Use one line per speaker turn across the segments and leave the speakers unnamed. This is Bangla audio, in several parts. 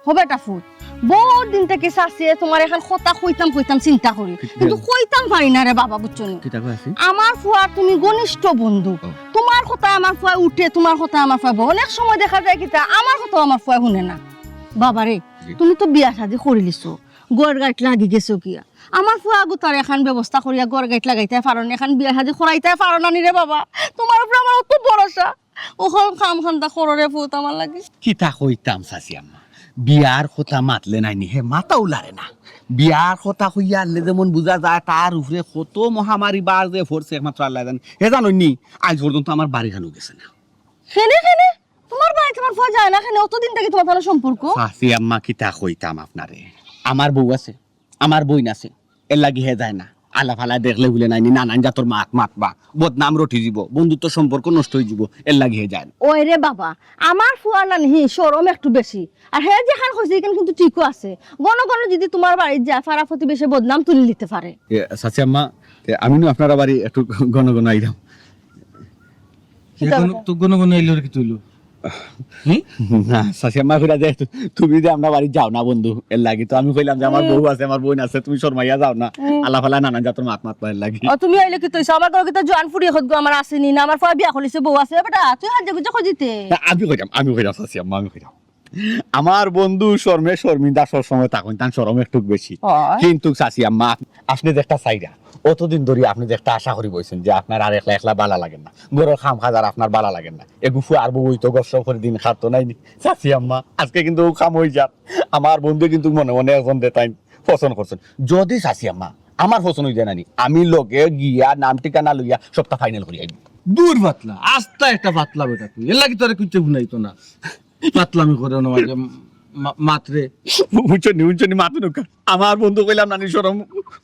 হবে এটা ফুট বহুত দিন থেকে চাষিয়ে তোমার এখন কথা কইতাম চিন্তা করি কিন্তু কইতাম পারি না রে বাবা বুঝছো নি? আমার ফুয়ার তুমি ঘনিষ্ঠ বন্ধু তোমার কথা আমার ফুয়া উঠে তোমার কথা আমার ফুয়া অনেক সময় দেখা যায় কিতা আমার কথা আমার ফুয়া শুনে না বাবা রে তুমি তো বিয়া শাদি করে লিছো গড় গাইট লাগি গেছো কিয়া আমার ফুয়া গোটার এখন ব্যবস্থা করিয়া গড় গাইট লাগাইতে পারো না এখন বিয়া শাদি করাইতে পারো না নি রে বাবা তোমার উপরে আমার অত ভরসা ওখান খাম খান্তা করো রে ফুত আমার লাগি
কিতা কইতাম চাচি আম্মা বিয়ার কথা মাতলে নাইনি হে মাথা উলারে না বিয়ার কথা কইয়া আনলে যেমন বুঝা যায় তার উপরে কত মহামারী বার যে ফোরছে একমাত্র আল্লাহ জানে হে জানোনি আজ পর্যন্ত আমার বাড়ি খানো গেছে না
খেনে তোমার বাড়ি তোমার ফুয়া যায় না খেনে অতদিন থেকে তোমার ভালো সম্পর্ক
চাচি আম্মা কিতা কইতাম আপনারে আমার বউ আছে আমার বইন আছে এর লাগি হে যায় না আল্লাহ ফালা দেখলে ভুলে নাইনি নানান জাতর মাতবা বদনাম রটি যাব বন্ধুত্ব সম্পর্ক নষ্ট হয়ে যাব এর লাগি হে যায় না
ওই রে বাবা আমার ফুয়া নানি শরম একটু বেশি আর হে যেখান কইছে এখানে কিন্তু ঠিকও আছে গণ যদি তোমার বাড়ি যায় ফারা প্রতিবেশে বদনাম তুলে নিতে পারে
চাচি আম্মা আমি না আপনারা বাড়ি একটু ঘন ঘন আইলাম
তো গুনগুন এলো কি তুইলো
না চাচি আম্মা কইরা যে তুমি যে আমরা বাড়ি যাও না বন্ধু এর লাগি তো আমি কইলাম যে আমার বউ আছে আমার বোন আছে তুমি শর্মাইয়া যাও না আল্লাহ ফালা নানান জাতর মাতবা এর লাগি
ও তুমি আইলে কি তইছ আমার ঘরে কি তো জোয়ান ফুড়ি হত গো আমার আসেনি না আমার ফুয়া বিয়া করিছে বউ আছে বেটা তুই হাজে গুজে খুঁজিতে
আমি কইলাম চাচি আম্মা আমি কইলাম আমার বন্ধু শর্মে শর্মিন্দা সব সময় তখন তার শরম একটু বেশি কিন্তু চাচি আম্মা আপনি যে একটা চাইরা অতদিন ধরে আপনি যে একটা আশা করি বইছেন যে আপনার আর একলা একলা বালা লাগেন না গরুর খাম খাজার আপনার বালা লাগেন না এগুফু আর বই তো গসব করে দিন খাতো নাই চাচি আম্মা আজকে কিন্তু খাম হয়ে যাক আমার বন্ধু কিন্তু মনে মনে একজন দেতাই পছন্দ করছেন যদি চাচি আম্মা আমার পছন্দ হয়ে যায় নানি আমি লগে গিয়া নাম ঠিকানা লইয়া সবটা ফাইনাল করি আইব
দূর পাতলা আস্তা একটা পাতলা বেটা তুই এর লাগি তোরে কিছু বুনাইতো না পাতলামি করে না মাঝে মাত্রে
উঞ্চনি মাথু নৌকা আমার বন্ধু কইলাম নানি শরম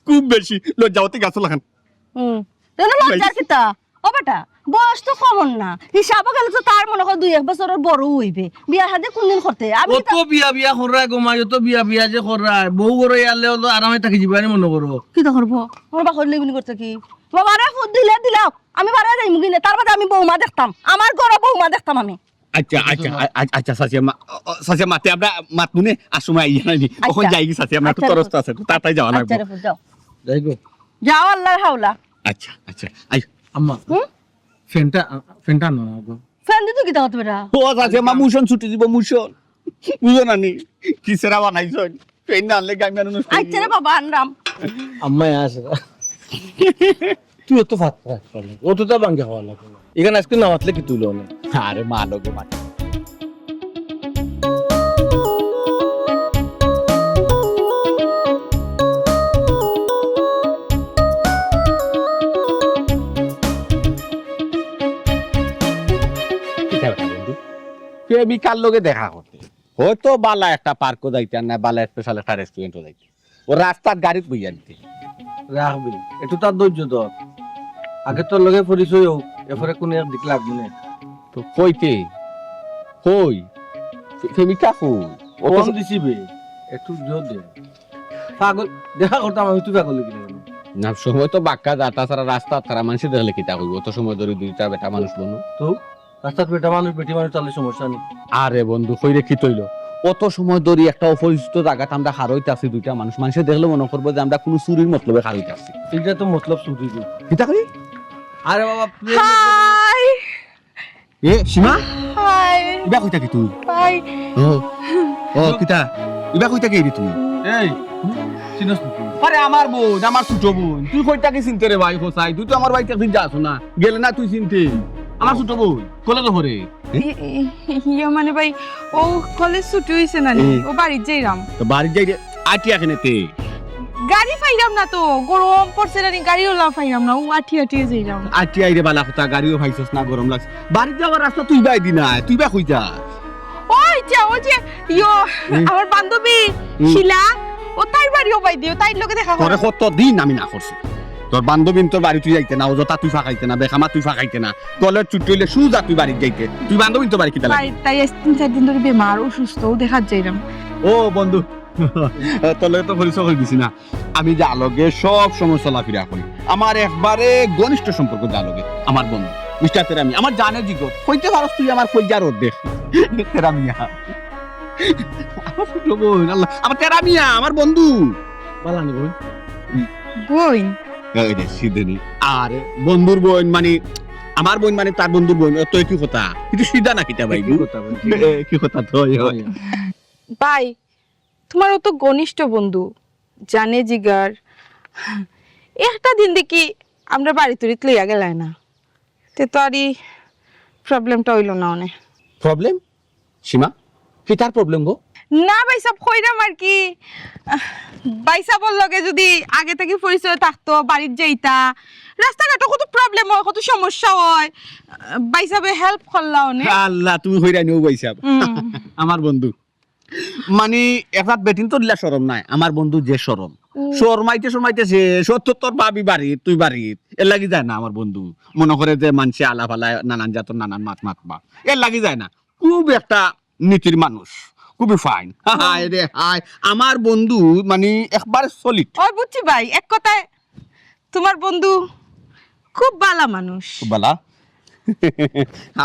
খুব বেশি লজ্জা হতে গাছ লাগান
তেন লজ্জার কিতা ও বেটা বয়স তো কমন না হিসাব গেলে তো তার মনে হয় 2-1 বছরের বড় হইবে বিয়া হাতে কোনদিন করতে আমি
ও তো বিয়া করায় গোমাই তো বিয়া যে করায় বউ করে আলে হলো আরামে থাকি জীবনে মনে করো
কি তো করবো আমার বাকর লেবিনি করতে কি বাবা রে ফুট দিলাও আমি বারে যাই মুগিনে তার বাদে আমি বৌমা দেখতাম আমার ঘরে বৌমা দেখতাম আমি
আচ্ছা চাচি মাতে আমরা মাতমুনে আসুমা ইয়া নাইনি ওখান যাই কি চাচি আমরা একটু তরস্ত আছে তাড়াতাড়ি যাওয়া লাগবে
আচ্ছা যাও
যাই গো
যাও আল্লাহর হাওলা
আচ্ছা আই
আম্মা ফেনটা না গো
ফ্যান দিতে কি দাওত বেটা
ও চাচি মা মুশন ছুটি দিব মুশন বুঝো নানি কি সেরা বানাইছন পেন না আনলে গাইমান অনুষ্ঠান
আচ্ছা রে বাবা আনরাম
আম্মা আসে তুই তো ভাত ও তো তা বাঙ্গা হওয়া লাগে এখানে আজকে না মাতলে কি তুইলো না
আরে মা লোকে মা বিকাল লোকে দেখা করতে হয়তো বালা একটা পার্কও যাইতে না বালা স্পেশাল একটা রেস্টুরেন্টও যাইতে ও রাস্তার গাড়িত বইয়া নিতে
রাখবি একটু তার ধৈর্য ধর আগে তোর লগে পরিচয় হোক এরপরে কোন এক দিক লাগবে না
তো কইতে কই প্রেমিকা কই ও
কম দিছিবে একটু জোর দে পাগল দেখা করতাম আমি তুই পাগল কি
না সময় তো বাক্কা যা তাছাড়া রাস্তা তারা মানুষ দেখলে কিতা কইব অত সময় ধরে 2-4 বেটা মানুষ বনো
তো রাস্তার বেটা মানুষ বেটি মানুষ তাহলে সমস্যা নেই
আরে বন্ধু কইরে কি তৈল অত সময় ধরে একটা অপরিচিত জায়গাতে আমরা হারাইতাছি দুইটা মানুষ মানুষে দেখলে মনে করবো যে আমরা কোনো চুরির মতলবে হারাইতাছি
এটা তো মতলব চুরি দি
কিতা কই
আরে বাবা
হাই
এ সীমা
হাই
ইবা কইতা কি তুই
হাই
ও কিতা ইবা কইতা কি রে তুমি
এই চিনস না
আরে আমার বোন আমার ছোট বোন তুই কইতা কি চিনতে রে ভাই হোসাই তুই তো আমার বাড়িতে একদিন যাস না গেলে না তুই চিনতে আমার ছোট বোন কোলে তো ভরে
ইয়ে মানে ভাই ও কলেজ ছুটি হইছে না নি ও বাড়ি যাইরাম
তো বাড়ি যাই রে আটিয়া কেনেতে
গাড়ি পাইরাম না তো গরম পড়ছে না নি গাড়িও লা পাইরাম না ও আঠি যাইরাম
আটিয়া রে বালা কথা গাড়িও ভাইছস না গরম লাগছে বাড়ি যাওয়ার রাস্তা তুই বাই দি না তুই বা কইতা
ওই যে ইয়ো আমার বান্ধবী শিলা ও তাই বাড়িও পাই দিও তাই লোকে দেখা
তোরে
করে
কত দিন আমি না করছি তোর বান্ধবী তোর বাড়ি তুই যাইতে না অযথা তুই ফাঁকাইতে না বেখামা তুই ফাঁকাইতে না কলের ছুটি হইলে সুজা তুই বাড়ি যাইতে তুই বান্ধবী তোর বাড়ি কিতা লাগে
তাই 3-4 দিন ধরে বেমার অসুস্থ ও দেখা যাইরাম
ও বন্ধু তোর লগে তো পরিচয় করে দিছি না আমি যা লগে সব সময় চলাফেরা করি আমার একবারে ঘনিষ্ঠ সম্পর্ক যা লগে আমার বন্ধু মিস্টার তেরামি আমার জানে জিগো কইতে পারস তুই আমার কইজার অর্ধেক তেরামিয়া আমার ছোট বোন আল্লাহ আমার তেরা মিয়া আমার বন্ধু
বালানি বোন
বোন
এই যে সিদ্ধেনি আর বন্ধুর বোন মানে আমার বোন মানে তার বন্ধুর বোন তো কি কথা কিন্তু সিদ্ধা না কিটা ভাই কি কথা তো
ভাই তোমার তো ঘনিষ্ঠ বন্ধু জানে জিগার একটা দিন দেখি আমরা বাড়ি তুড়িত লইয়া গেলাই না তে তো আর প্রবলেমটা হইল না অনেক
প্রবলেম সীমা কি তার প্রবলেম গো
না ভাই সব কইরাম আর কি বাইসাবর লগে যদি আগে থেকে পরিচয় থাকতো বাড়ির যাইতা রাস্তাঘাটে কত প্রবলেম হয় কত সমস্যা হয় বাইসাবে হেল্প করলা অনেক
আল্লাহ তুমি হইরা নিও বইছাব আমার বন্ধু মানে একাত বেটিন তো দিলা শরম নাই আমার বন্ধু যে শরম শরমাইতেছে সত্তর তোর ভাবি বাড়ি তুই বাড়ি এর লাগি যায় না আমার বন্ধু মনে করে যে মানুষে আলাপ আলায় নানান জাতর নানান মাত মাতবা এর লাগি যায় না খুব একটা নীতির মানুষ খুবই ফাইন হায় রে হায় আমার বন্ধু মানে একবার সলিড
ওই বুঝছি ভাই এক কথায় তোমার বন্ধু খুব ভালো মানুষ
বলা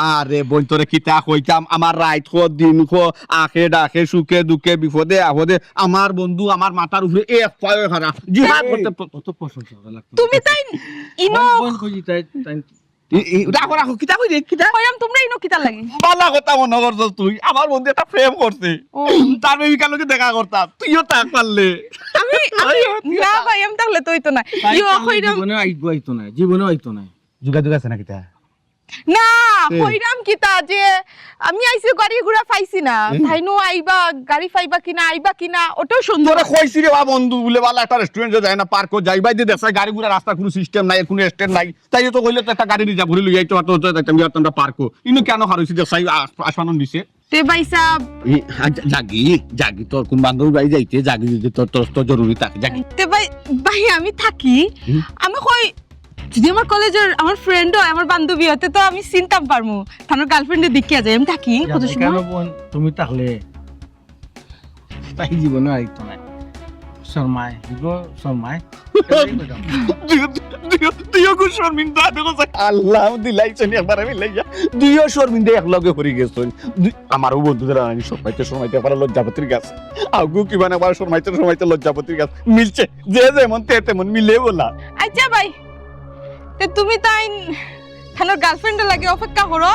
আরে বই তোরে কিতা কইতাম আমার রাইত খো দিন খো আখে ডাকে সুখে দুঃখে বিপদে আপদে আমার বন্ধু আমার মাথার উপরে এক পায়ে খারা জিহাদ করতে
কত প্রশংসা লাগতো
তুমি তাই ইনো
বোন কই তাই তাই
রাখো রাখো কিতা কই রে কিতা
কইরাম তোমরা ইনো কিতা লাগে
বালা কথা মনে করছস তুই আমার বন্ধু একটা প্রেম করছে তার বেবিকালকে দেখা করতাম তুইও তাক পারলে
আমি না ভাই আমি তাহলে তো হইতো না ইয়ো কইরাম
জীবনে আইতো না জীবনে আইতো না
যোগাযোগ আছে না কিতা
না কইরাম কিতা যে আমি আইছি গাড়ি ঘোড়া পাইছি না তাইনো আইবা গাড়ি পাইবা কিনা আইবা কিনা ওটাও সুন্দর
তোরে কইছি রে বা বন্ধু বলে বালা একটা রেস্টুরেন্টে যায় না পার্কও যাইবাই দিয়ে দেখায় গাড়ি ঘোড়া রাস্তা কোনো সিস্টেম নাই কোনো স্ট্যান্ড নাই তাই তো কইলে তো একটা গাড়ি রিজার্ভ করে লইয়াইতো তো আমি একটা পার্কও ইনো কেন হারইছি দেখাই আসমানন দিছে
তে ভাই সাহেব
জাগি তোর কোন বান্ধবী বাড়ি যাইতে জাগি যদি তোর জরুরি থাকে জাগি
তে ভাই আমি থাকি আমি কই যদি আমার কলেজের আমার ফ্রেন্ড হয় আমার বান্ধবী হতে তো আমি চিনতাম পারমু আমার গার্লফ্রেন্ডে দেখিয়া যায় আমি থাকি কত
কেন
সময়
বোন তুমি তাহলে তাই জীবনে আইতো না শর্মায় শর্মায়
তুইও খুব শর্মিন্দা দেখো আল্লাহ দিলাইছেন একবার আমি লাইয়া দুইও শর্মিন্দা একলগে হরি গেছেন আমারও বন্ধুদের আনি সময়তে একবার লজ্জাপতির গাছ আগু কি মানে আবার সময়তে লজ্জাপতির গাছ মিলছে যে যেমন তেমন মিলে বলা
আচ্ছা ভাই তে তুমি তাই খানোর গার্লফ্রেন্ড লাগে অপেক্ষা করো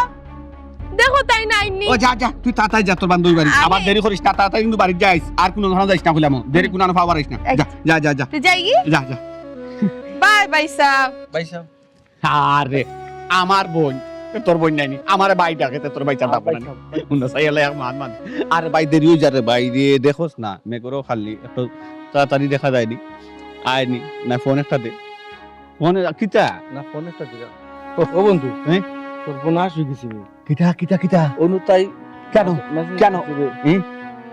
দেখো তাই না আইনি
ও যা তুই তাড়াতাড়ি যা তোর বান্ধবী বাড়ি আবার দেরি করিস না তাড়াতাড়ি কিন্তু বাড়ি যাইস আর কোনো ধরনের যাইস না বললাম দেরি কোনো না পাওয়ার না যা
তে যাই কি
যা
বাই ভাই সাহেব
ভাই সাহেব
আরে আমার বোন তোর বোন নাইনি আমার ভাই ডাকে তোর ভাই চাটা পারে না সাইলে মান আর ভাই দেরিও যা রে ভাই রে দেখোস না মেঘরও খালি একটু তাড়াতাড়ি দেখা যায়নি আয়নি না ফোন একটা দে ফোন কিতা
না ফোন একটা দিরা ও বন্ধু
হ্যাঁ
তোর ফোন আসি গেছি
কিতা
অনু তাই
কেন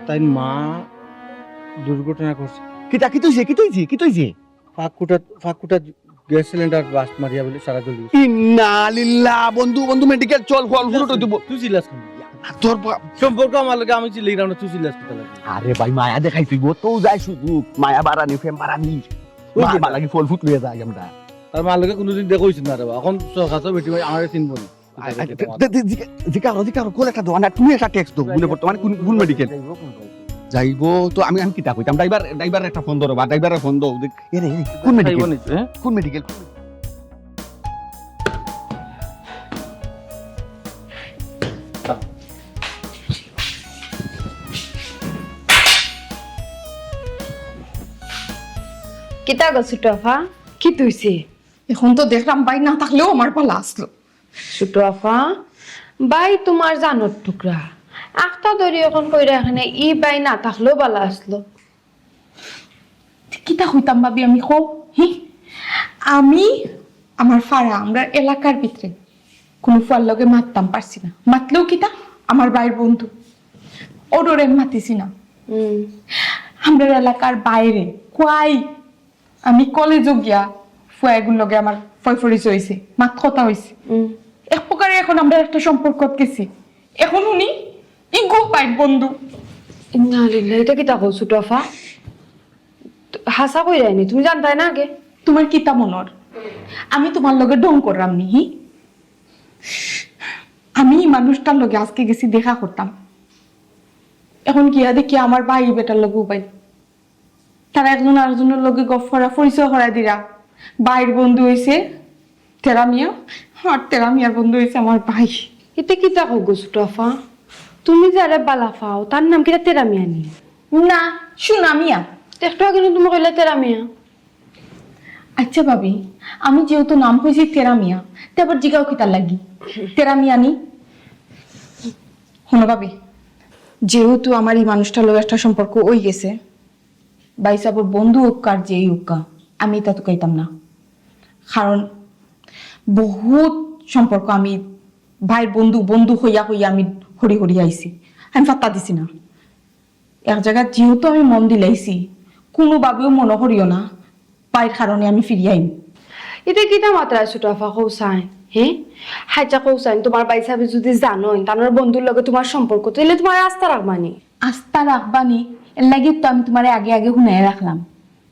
তাই মা দুর্ঘটনা করছে
কি তুইছে
ফাঁকুটা গ্যাস সিলিন্ডার বাস্ট মারিয়া বলে সারা জলদি
ইন্না লিল্লাহ বন্ধু মেডিকেল চল ফুলটো দিব
তুই চিল্লাস কেন?
তোর
সম্পর্ক আমার লাগে আমি চিল্লাই না তুই চিল্লাস কেন লাগে?
আরে ভাই মায়া দেখাই তুই তো যাই শুধু মায়া বাড়ানি ফেম বাড়ানি মা লাগি ফল ফুট লইয়া যাই আমরা
আর মার লাগে কোনোদিন দেখোইছ না রে এখন সকাছে বেটি ভাই আমার চিনব না
জিকারো কোল একটা দোকান তুমি একটা টেক্সট দাও বলে বর্তমানে কোন মেডিকেল যাইবো তো আমি কিতা কইতাম ড্রাইভার একটা ফোন ধরো বা ড্রাইভারের ফোন দাও এরে কোন মেডিকেল কোন মেডিকেল
কিতা গো ছোটফা কি তুইছে
এখন তো দেখলাম ভাই না থাকলেও আমার পালা আসলো
ছোটফা বাই তোমার জানোর টুকরা আখটা ধরি এখন কইরা এখানে ই বাই না থাকলেও বালা আসলো
কিতা হইতাম ভাবি আমি কো আমি আমার ফাড়া আমরা এলাকার ভিতরে কোনো ফুয়ার লগে মারতাম পারছি না মাতলেও কিতা আমার ভাইয়ের বন্ধু ওরে মাতিছি না আমরা এলাকার বাইরে কোয়াই আমি কলেজও গিয়া ফুয়াগুলোর লগে আমার ফয়ফরিচ হয়েছে মাত কথা হয়েছে এক প্রকারে এখন আমরা একটা সম্পর্ক গেছি এখন উনি ইগো পাই বন্ধু
ইন্না লিল্লাহ এটা কিতা কও ছোটফা হাসা কই যায়নি তুমি জানতাই না আগে
তোমার কিতা মনর আমি তোমার লগে ডং করলাম নি আমি মানুষটার লগে আজকে গেছি দেখা করতাম এখন গিয়া দেখি আমার ভাই বেটার লগে উপায় তারা একজন আরেকজনের লগে গপ করা পরিচয় করা দিরা ভাইয়ের বন্ধু হয়েছে তেরামিয়া আর তেরামিয়ার বন্ধু হয়েছে আমার ভাই।
এতে কি তা হোক ছোট আফা, তুমি যারা বালা পাও তার নাম কিটা তেরামিয়া নি?
না সুনামিয়া।
একটু আগে তুমি কইলা তেরামিয়া।
আচ্ছা ভাবি, আমি যেহেতু নাম হয়েছি তেরামিয়া তারপর জিগাও কি তার লাগি তেরামিয়া নি। শোনো ভাবি, যেহেতু আমার এই মানুষটার লোক একটা সম্পর্ক ওই গেছে, বাইসাবর বন্ধু উক্কার যে উক্কা, আমি তা তো কইতাম না। কারণ বহুত সম্পর্ক আমি ভাইয়ের বন্ধু বন্ধু হইয়া হইয়া আমি হরি হরি আইছি, আমি ফাত্তা দিছি না। এক জায়গায় যেহেতু আমি মন দিলাইছি, কোনোভাবেও মনে করিও না পায়ের কারণে আমি ফিরিয়ে আইন।
এটা কি তা মাত্রা ছোট আফা কৌসাইন? হ্যাঁ হাইচা কৌসাইন তোমার বাই সাহেব যদি জানোই তানোর বন্ধুর লগে তোমার সম্পর্ক, তাহলে তোমার আস্থা রাখবানি।
আস্থা রাখবানি এর লাগে তো আমি তোমার আগে আগে শুনাই রাখলাম,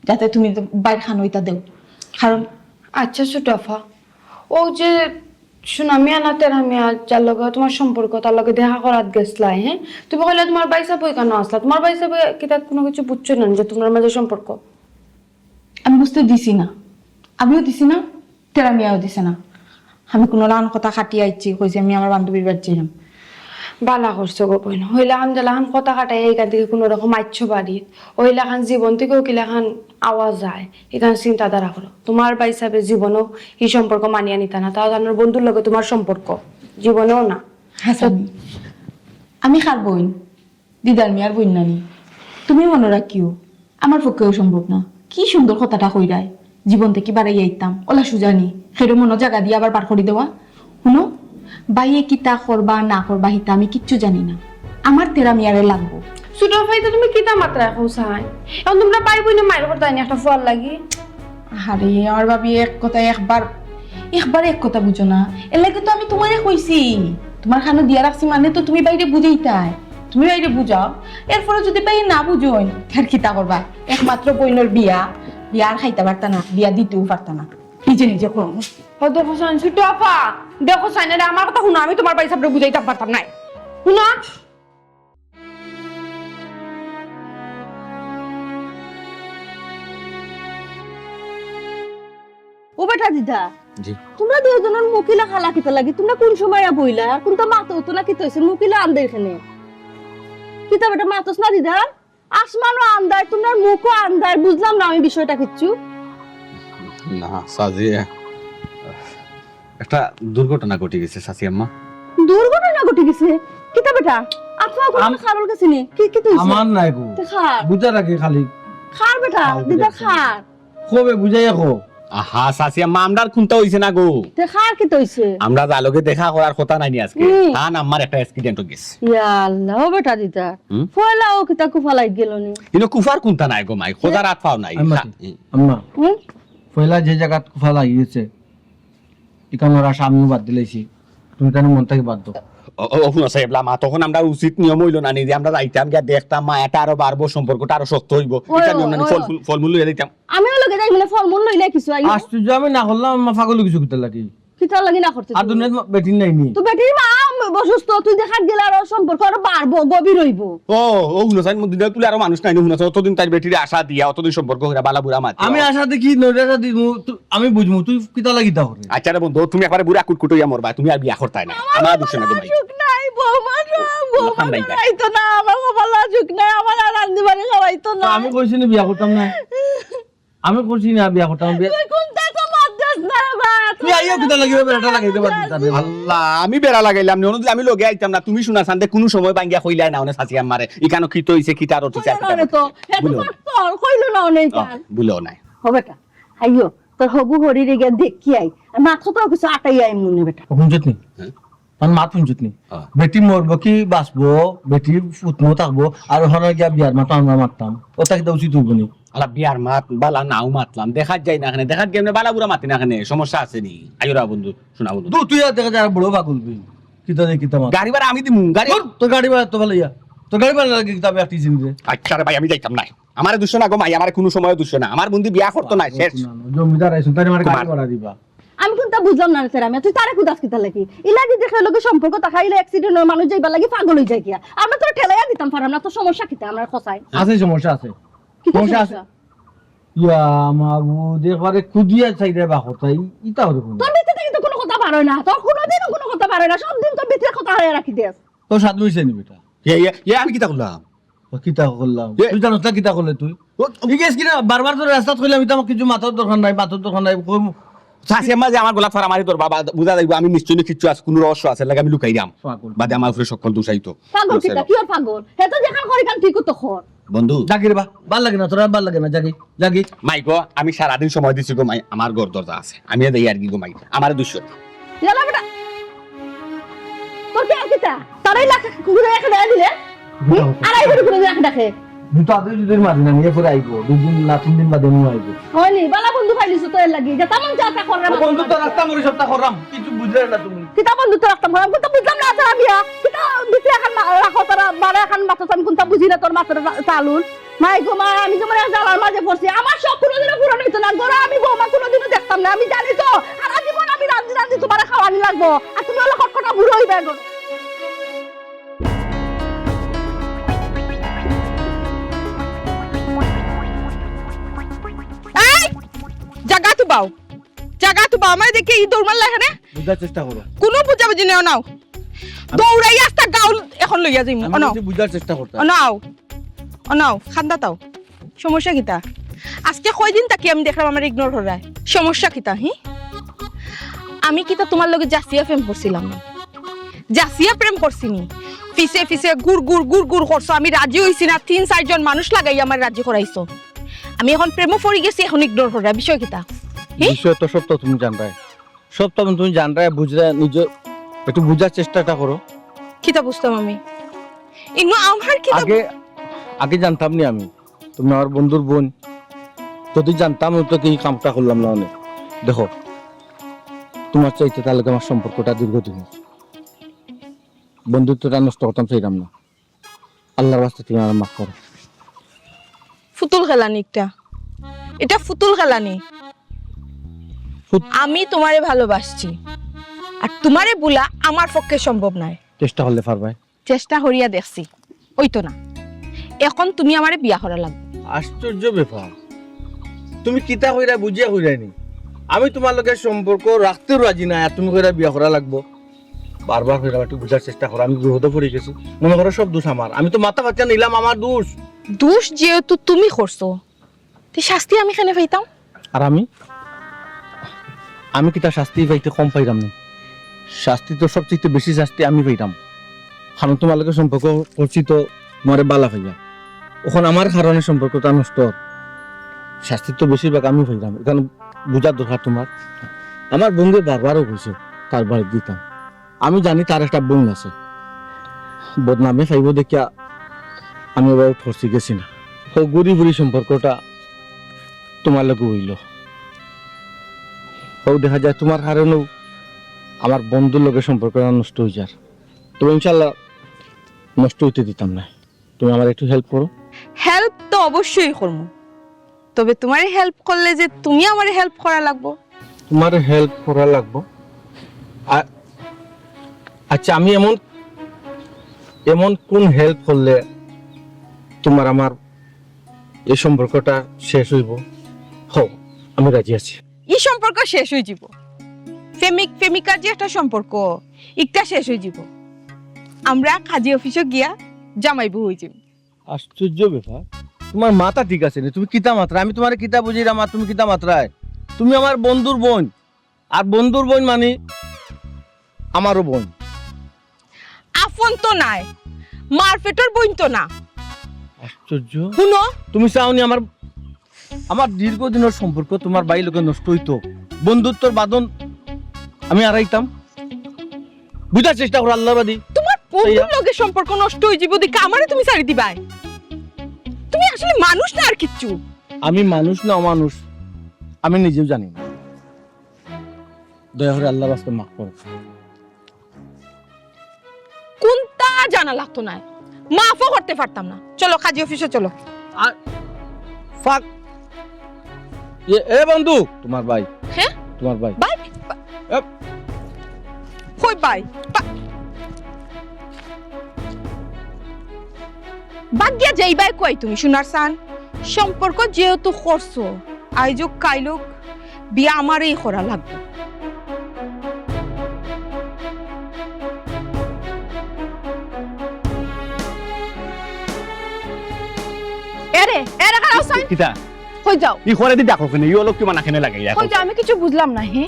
যাতে তুমি বাইর খান ওইটা দেও। কারণ
আচ্ছা ছোট আফা, ও যে সুনামিয়া না তেরামিয়া যার লগে তোমার সম্পর্ক তার লগে দেখা করাত গেছলাই, হ্যাঁ তুমি কইলে তোমার বাই সাহেব কেন আসলা? তোমার বাই সাহেব কি তার কোনো কিছু বুঝছো না যে তোমার মাঝে সম্পর্ক?
আমি বুঝতে দিছি না, আমিও দিছি না, তেরামিয়াও দিছে না। আমি কোনো রান কথা খাটিয়ে আইছি, কইছি আমি আমার বান্ধবীর বাড়ি ছিলাম।
বালা করছো গো বইন, হইলাখান জেলাখান কথা কাটাই এইখান থেকে কোনো রকম আইছো বাড়ি, ওইলাখান জীবন থেকেও কিলাখান আওয়াজ যায়, এখান চিন্তাধারা করো। তোমার বাই সাহেবের জীবনেও এই সম্পর্ক মানিয়ে নিতা না, তাও জানার বন্ধুর লগে তোমার সম্পর্ক জীবনেও না।
হাসান, আমি খার বইন, দিদার মিয়ার বইন নানি, তুমি মনে রাখিও আমার পক্ষেও সম্ভব না। কি সুন্দর কথাটা কইরায়, জীবন থেকে বাড়াই আইতাম ওলা সুজানি সেরো মনো জায়গা দিয়ে আবার পার করে দেওয়া। শুনো, বাইয়ে কিতা করবা না করবা হিতা আমি কিচ্ছু জানি না, আমার তেরামিয়ারে লাগবো।
ছোট ভাই তো তুমি কিতা মাত্রা এখন চাই, এখন তোমরা পাই বই না মায়ের করতে একটা ফল লাগি।
আরে আমার ভাবি এক কথা একবার এক কথা বুঝো না, এর লাগে তো আমি তোমারে কইছি, তোমার খানো দিয়া রাখছি মানে তো তুমি বাইরে বুঝাইতাই, তুমি বাইরে বুঝাও। এরপরে যদি বাইরে না বুঝোই তার কিতা করবা? একমাত্র বইনের বিয়া, বিয়া আর খাইতে পারতা না, বিয়া দিতেও পারতা না, নিজে নিজে করো।
ও দেখো সাইন ছোট আপা, দেখো সাইন আমার কথা শুনো, আমি তোমার বাই সাহেবরে বুঝাইতে পারতাম না। শুনো
ও বেটা দিদা,
জি
তোমরা দুজনের মুখিলা খালা কিতা লাগি? তোমরা কোন সময় বইলা আর কোনটা মাতো তো না কিতা হইছে? মুখিলা আন্দার এখানে কিতা বেটা মাতস না দিদা? আসমানও আন্দার, তোমরা মুখও আন্দার, বুঝলাম না আমি বিষয়টা কিচ্ছু।
না সাজি, একটা দুর্ঘটনা ঘটে গেছে সাসি আম্মা।
দুর্ঘটনা ঘটে গেছে? কিতা বেটা আপনার কোন খারল কাছে নি? কি কি হইছে?
আমার নাই গো,
খার
বুঝা রাখে খালি
খার বেটা দিদা খার
কবে বুঝাই রাখো।
আহা সাসি আম্মা, আমরার কোনটা হইছে না গো?
তে খার কি হইছে?
আমরা জালকে দেখা করার কথা নাই নি আজকে, কারণ আমার একটা অ্যাক্সিডেন্ট হয়ে গেছে।
ইয়া আল্লাহ, ও বেটা দিদা ফয়লা ও কিতা কুফালাই গেল নি?
ইনো কুফার কোনটা নাই গো মাই, খোদা রাত পাও নাই।
আম্মা
হুম
পয়লা যে জায়গা কুফা লাগিয়েছে এখানে ওরা সামনে বাদ দিলেছি, তুমি কেন মন থেকে বাদ দাও।
ও শুনো সাহেবলা মা, তখন আমরা উচিত নিয়ম হইল না যে আমরা যাইতাম গিয়া দেখতাম মায়াটা আরো বাড়বো, সম্পর্কটা আরো শক্ত হইব, এটা নিয়ম না ফলমূল লইয়া দিতাম।
আমিও লগে যাই মানে ফলমূল লইলে কিছু আই
আশ্চর্য, আমি না করলাম আমার পাগল কিছু করতে লাগি,
কিতা লাগি না করতে?
আর দুনিয়াত বেটিন নাই নি
তো বেটির মা অসুস্থ, তুই দেখাত গেলে আরো সম্পর্ক আরো বাড়বো, গভীর হইব।
ও শুনো সাইন মধ্যে তুলে আরো মানুষ নাই শুনো, অতদিন তাই বেটির আশা দিয়া অতদিন সম্পর্ক হইরা বালা বুড়া মাতি।
আমি আশা দেখি নইরা দিমু, আমি বুঝমু তুই কিতা লাগি তা করে।
আচ্ছা রে বন্ধু, তুমি একবারে বুড়া কুটকুট হইয়া মরবা, তুমি আর বিয়া করতাই না, আমার দুঃখ না তোমাই।
সুখ নাই বৌমা, বৌমা
নাই ভাই।
খাইতো না, আমার কপালে সুখ নাই, আমার আর রান্ধি বাড়ি খাওয়াইতো না।
আমি কইছি না বিয়া করতাম না, আমি কইছি না বিয়া করতাম।
তুই কোনটা তো মাদ্রাস না বা
তুই আইও কিতা লাগিবে বেটা লাগাইতে পারবি তবে
আল্লাহ, আমি বেড়া লাগাইলাম নি, অনুদি আমি লগে আইতাম না, তুমি শোনা সান্দে কোন সময় বাঙ্গিয়া কইলাই না ওনে সাসি আমারে ইকানো কি তো হইছে কিটা রটি চাই
না তো হেতু পাত্তর কইলো না অনেক কাল
বুলো নাই।
ও বেটা আইও তোর হবু হরিরে গিয়া দেখি আই, মাথা তো কিছু আটাই আই মনে বেটা।
হুনজত নি মান মাত হুনজত নি বেটি মরবো কি বাঁচবো, বেটি ফুটনো থাকবো, আর ওখানে গিয়া বিয়ার মাথা আমরা মারতাম, ওটা কিতা উচিত হইব নি?
আলা বিয়ার মাত বালা নাও মাতলাম, দেখাত যাই না এখানে, দেখাত গেমনে বালা বুড়া মাতি না এখানে, সমস্যা আছে নি? আইরা বন্ধু শোনা বন্ধু,
তুই আর দেখা যায় বড় পাগল তুই কিতা দেখি কিতা মাত
গাড়ি ভাড়া আমি দিমু, গাড়ি
তোর গাড়ি ভাড়া তো ভালো ইয়া, তোর গাড়ি ভাড়া লাগে কিতা একটি জিনিস।
আচ্ছা রে ভাই, আমি যাইতাম না, আমারে দুশ্য না গো মাই, আমারে কোনো সময় দুশ্য না, আমার বন্ধু বিয়া করতো না, শেষ।
জমিদার আইসুন তাই আমার গাড়ি ভাড়া দিবা।
আমি কোনটা বুঝলাম না স্যার, আমি তুই তারে কুদাস কিতা লাগি ইলাগি দেখে লোকে সম্পর্ক তাকাইলে অ্যাক্সিডেন্ট হয় মানুষ যাইবা লাগি পাগল হই যায় কিয়া, আমরা তো ঠেলাইয়া খাইতাম পারাম না তো সমস্যা কিতা আমরা খসাই
আছে সমস্যা আছে
কি
সমস্যা আছে ইয়া মাবুদে করে কুদিয়া চাইরে বা হতাই ইতা হরে কোন
তোর ভিতরে থেকে তো কোনো কথা পারো না তোর কোনোদিনও কোনো কথা পারো না সব দিন তোর ভিতরে কথা হারিয়ে রাখি দেস
তো সাধু হইছে নি বেটা
আমি কিতা করলাম
ও কিতা করলাম
এ-
তুই জানোস না কিতা করলে তুই ঠিক আছে কিনা বারবার তো রাস্তা কইলাম ইতা কিছু মাথার দরকার নাই কই
চাষি আম্মা যে আমার গোলাপ ফারা মারি তোর বাবা বুঝা যাইব আমি নিশ্চয়ই কিচ্ছু আছে কোনো রহস্য আছে লাগে আমি লুকাই দিলাম
পাগল।
বাদে আমার উপরে সকল দোষাইতো
পাগল কিতা কি ওর পাগল হে তো যেখান করি কান ঠিক তো খর
বন্ধু
জাগি রে বা ভাল লাগে না তোর আর ভাল লাগে না জাগি জাগি
মাই গো আমি সারাদিন সময় দিছি গো মাই আমার ঘর দরজা আছে আমি যাই আর কি গো মাই আমার 200
জানা বেটা তোর কি আর কিতা তারাই লাখ কুকুরে একটা দেয়া দিলে আড়াই কোটি করে একটা দেখে
দুটো আদে যদি মারি না নিয়ে পরে আইবো 2 দিন না 3 দিন বাদে নিয়ে আইবো
হয়নি বালা বন্ধু পাইলিস তো এর লাগি যে তেমন যা তা করে
বন্ধু তো রাস্তা মরে সবটা করাম কিছু বুঝলে না তুমি
কিতা বন্ধু তো রাখতাম আমি তো বুঝলাম না তারা বিয়া কিতা দিতে এখন রাখো তারা বারে এখন মাথা আমি কোনটা বুঝি না তোর মাথার চালুন মাই গো মা আমি তোমার জালার মাঝে পড়ছি আমার সব কোনোদিনও পূরণ হইতো না গরো আমি বৌমা কোনোদিনও দেখতাম না আমি জানি তো আর জীবন আমি রান্ধি রান্ধি তোমার খাওয়ানি লাগবো আর তুমি হলো কটকটা বুড়ো হইবে গো
জাগা তো বাও আমার দেখে ই দৌড় মারলা এখানে
বুঝার চেষ্টা করো
কোনো বুঝাবুঝি নেও নাও দৌড়াই আস্তা গাউল এখন লইয়া যাইমু
আমি
অনাও
বলছি বুঝার চেষ্টা করতে
অনাও খান্দা তাও সমস্যা কিতা আজকে কয়দিন তাকি আমি দেখলাম আমার ইগনোর হরায় সমস্যা কিতা হি আমি কিতা তোমার লগে জাসিয়া প্রেম করছিলাম না জাসিয়া প্রেম করছিনি ফিসে ফিসে গুড় গুড় গুড় গুড় করছো আমি রাজি হইছি না 3-4 জন মানুষ লাগাই আমার রাজি করাইছো আমি এখন প্রেমও পড়ে গেছি এখন ইগনোর হরায় বিষয় কিতা
বিষয় তো সব তো তুমি জান রায় সব তো তুমি জান রায় বুঝরা নিজে একটু বুঝার চেষ্টাটা করো
কিতা বুঝতাম আমি ইনো আমার কিতা
আগে আগে জানতাম নি আমি তুমি আমার বন্ধুর বোন যদি জানতাম তো কি কামটা করলাম না অনেক দেখো তোমার চাইতে তাহলে আমার সম্পর্কটা দীর্ঘদিনের বন্ধুত্বটা নষ্ট করতাম চাইলাম না আল্লাহর রাস্তা তুমি আমার মাফ করো
ফুতুল খেলানি এটা ফুতুল খেলানি আমি তোমারে ভালোবাসছি আর তোমারে বুলা আমার পক্ষে সম্ভব নয়
চেষ্টা করলে পারবাই
চেষ্টা করিয়া দেখছি ওই তো না এখন তুমি আমারে বিয়া করা লাগবে
আশ্চর্য ব্যাপার তুমি কিতা কইরা বুঝিয়া কইরানি আমি তোমার লগে সম্পর্ক রাখতে রাজি না আর তুমি কইরা বিয়া করা লাগবো বারবার কইরা একটু বুঝার চেষ্টা করো আমি বিপদে পড়ে গেছি মনে করো সব দোষ আমার আমি তো মাথা বাচ্চা নিলাম আমার দোষ
দোষ যেহেতু তুমি করছো তে শাস্তি আমি কেন পাইতাম
আর আমি কি তার শাস্তি পাইতে কম পাইলাম না শাস্তি তো সবচেয়ে বেশি শাস্তি আমি পাইতাম কারণ তোমার লগে সম্পর্ক করছি তো মরে বালা পাইয়া ওখানে আমার কারণে সম্পর্কটা নষ্ট শাস্তি তো বেশিরভাগ আমি পাইলাম এখানে বুঝার দরকার তোমার আমার বন্ধু বারবারও কইছে তার বাড়ি দিতাম আমি জানি তার একটা বোন আছে বদনামে খাইব দেখিয়া আমি এবার ঠসি গেছি না ও গুড়ি গুড়ি সম্পর্কটা তোমার লগে হইল ও দেখা যায় তোমার কারণেও আমার বন্ধুর লগে সম্পর্কটা নষ্ট হয়ে যায় তবে ইনশাল্লাহ নষ্ট হইতে দিতাম না তুমি আমার একটু হেল্প করো
হেল্প তো অবশ্যই করবো তবে তোমারে হেল্প করলে যে তুমি আমারে হেল্প করা লাগবো
তোমার হেল্প করা লাগবো আচ্ছা আমি এমন কোন হেল্প করলে তোমার আমার এই সম্পর্কটা শেষ হইব হোক আমি রাজি আছি
এই সম্পর্ক শেষ হয়ে যাব প্রেমিক প্রেমিকার যে একটা সম্পর্ক একটা শেষ হয়ে যাব আমরা কাজী অফিসে গিয়া জামাইবু হয়ে যাব
আশ্চর্য ব্যাপার তোমার মাথা ঠিক আছে রে তুমি কিতা মাত্রা আমি তোমার কিতা বুঝি না তুমি কিতা মাত্রায় তুমি আমার বন্ধুর বোন আর বন্ধুর বোন মানে আমারও বোন
আপন তো নাই মারপেটর বইন তো না
আশ্চর্য
শুনো
তুমি চাওনি আমার দীর্ঘদিনের সম্পর্ক তোমার বাড়ির লোকে নষ্ট হইতো বন্ধুত্বর বাদন আমি আড়াইতাম বুঝার চেষ্টা করো আল্লাহবাদী
তোমার বন্ধুর লগে সম্পর্ক নষ্ট হয়ে যাব দেখে আমারে তুমি ছাড়ি দিবাই তুমি আসলে মানুষ না আর কিচ্ছু
আমি মানুষ না অমানুষ আমি নিজেও জানি না দয়া করে আল্লাহর রাস্তায় মাফ করো
কোনটা জানা লাগতো না মাফও করতে পারতাম না চলো কাজী অফিসে চলো
আর ফাক এ বন্ধু তোমার ভাই
হ্যাঁ
তোমার ভাই
বাই
এপ।
কই বাই বাগিয়া যাইবাই কই তুমি সোনার সান সম্পর্ক যেহেতু করছো আইজক কাইলক বিয়া আমারই করা লাগবে
এরে এরে খারাপ সাইন
কিতা
কই যাও
ই করে দি দেখো কেন ইও লোক কি মানা কেনে লাগে
কই যাও আমি কিছু বুঝলাম না হে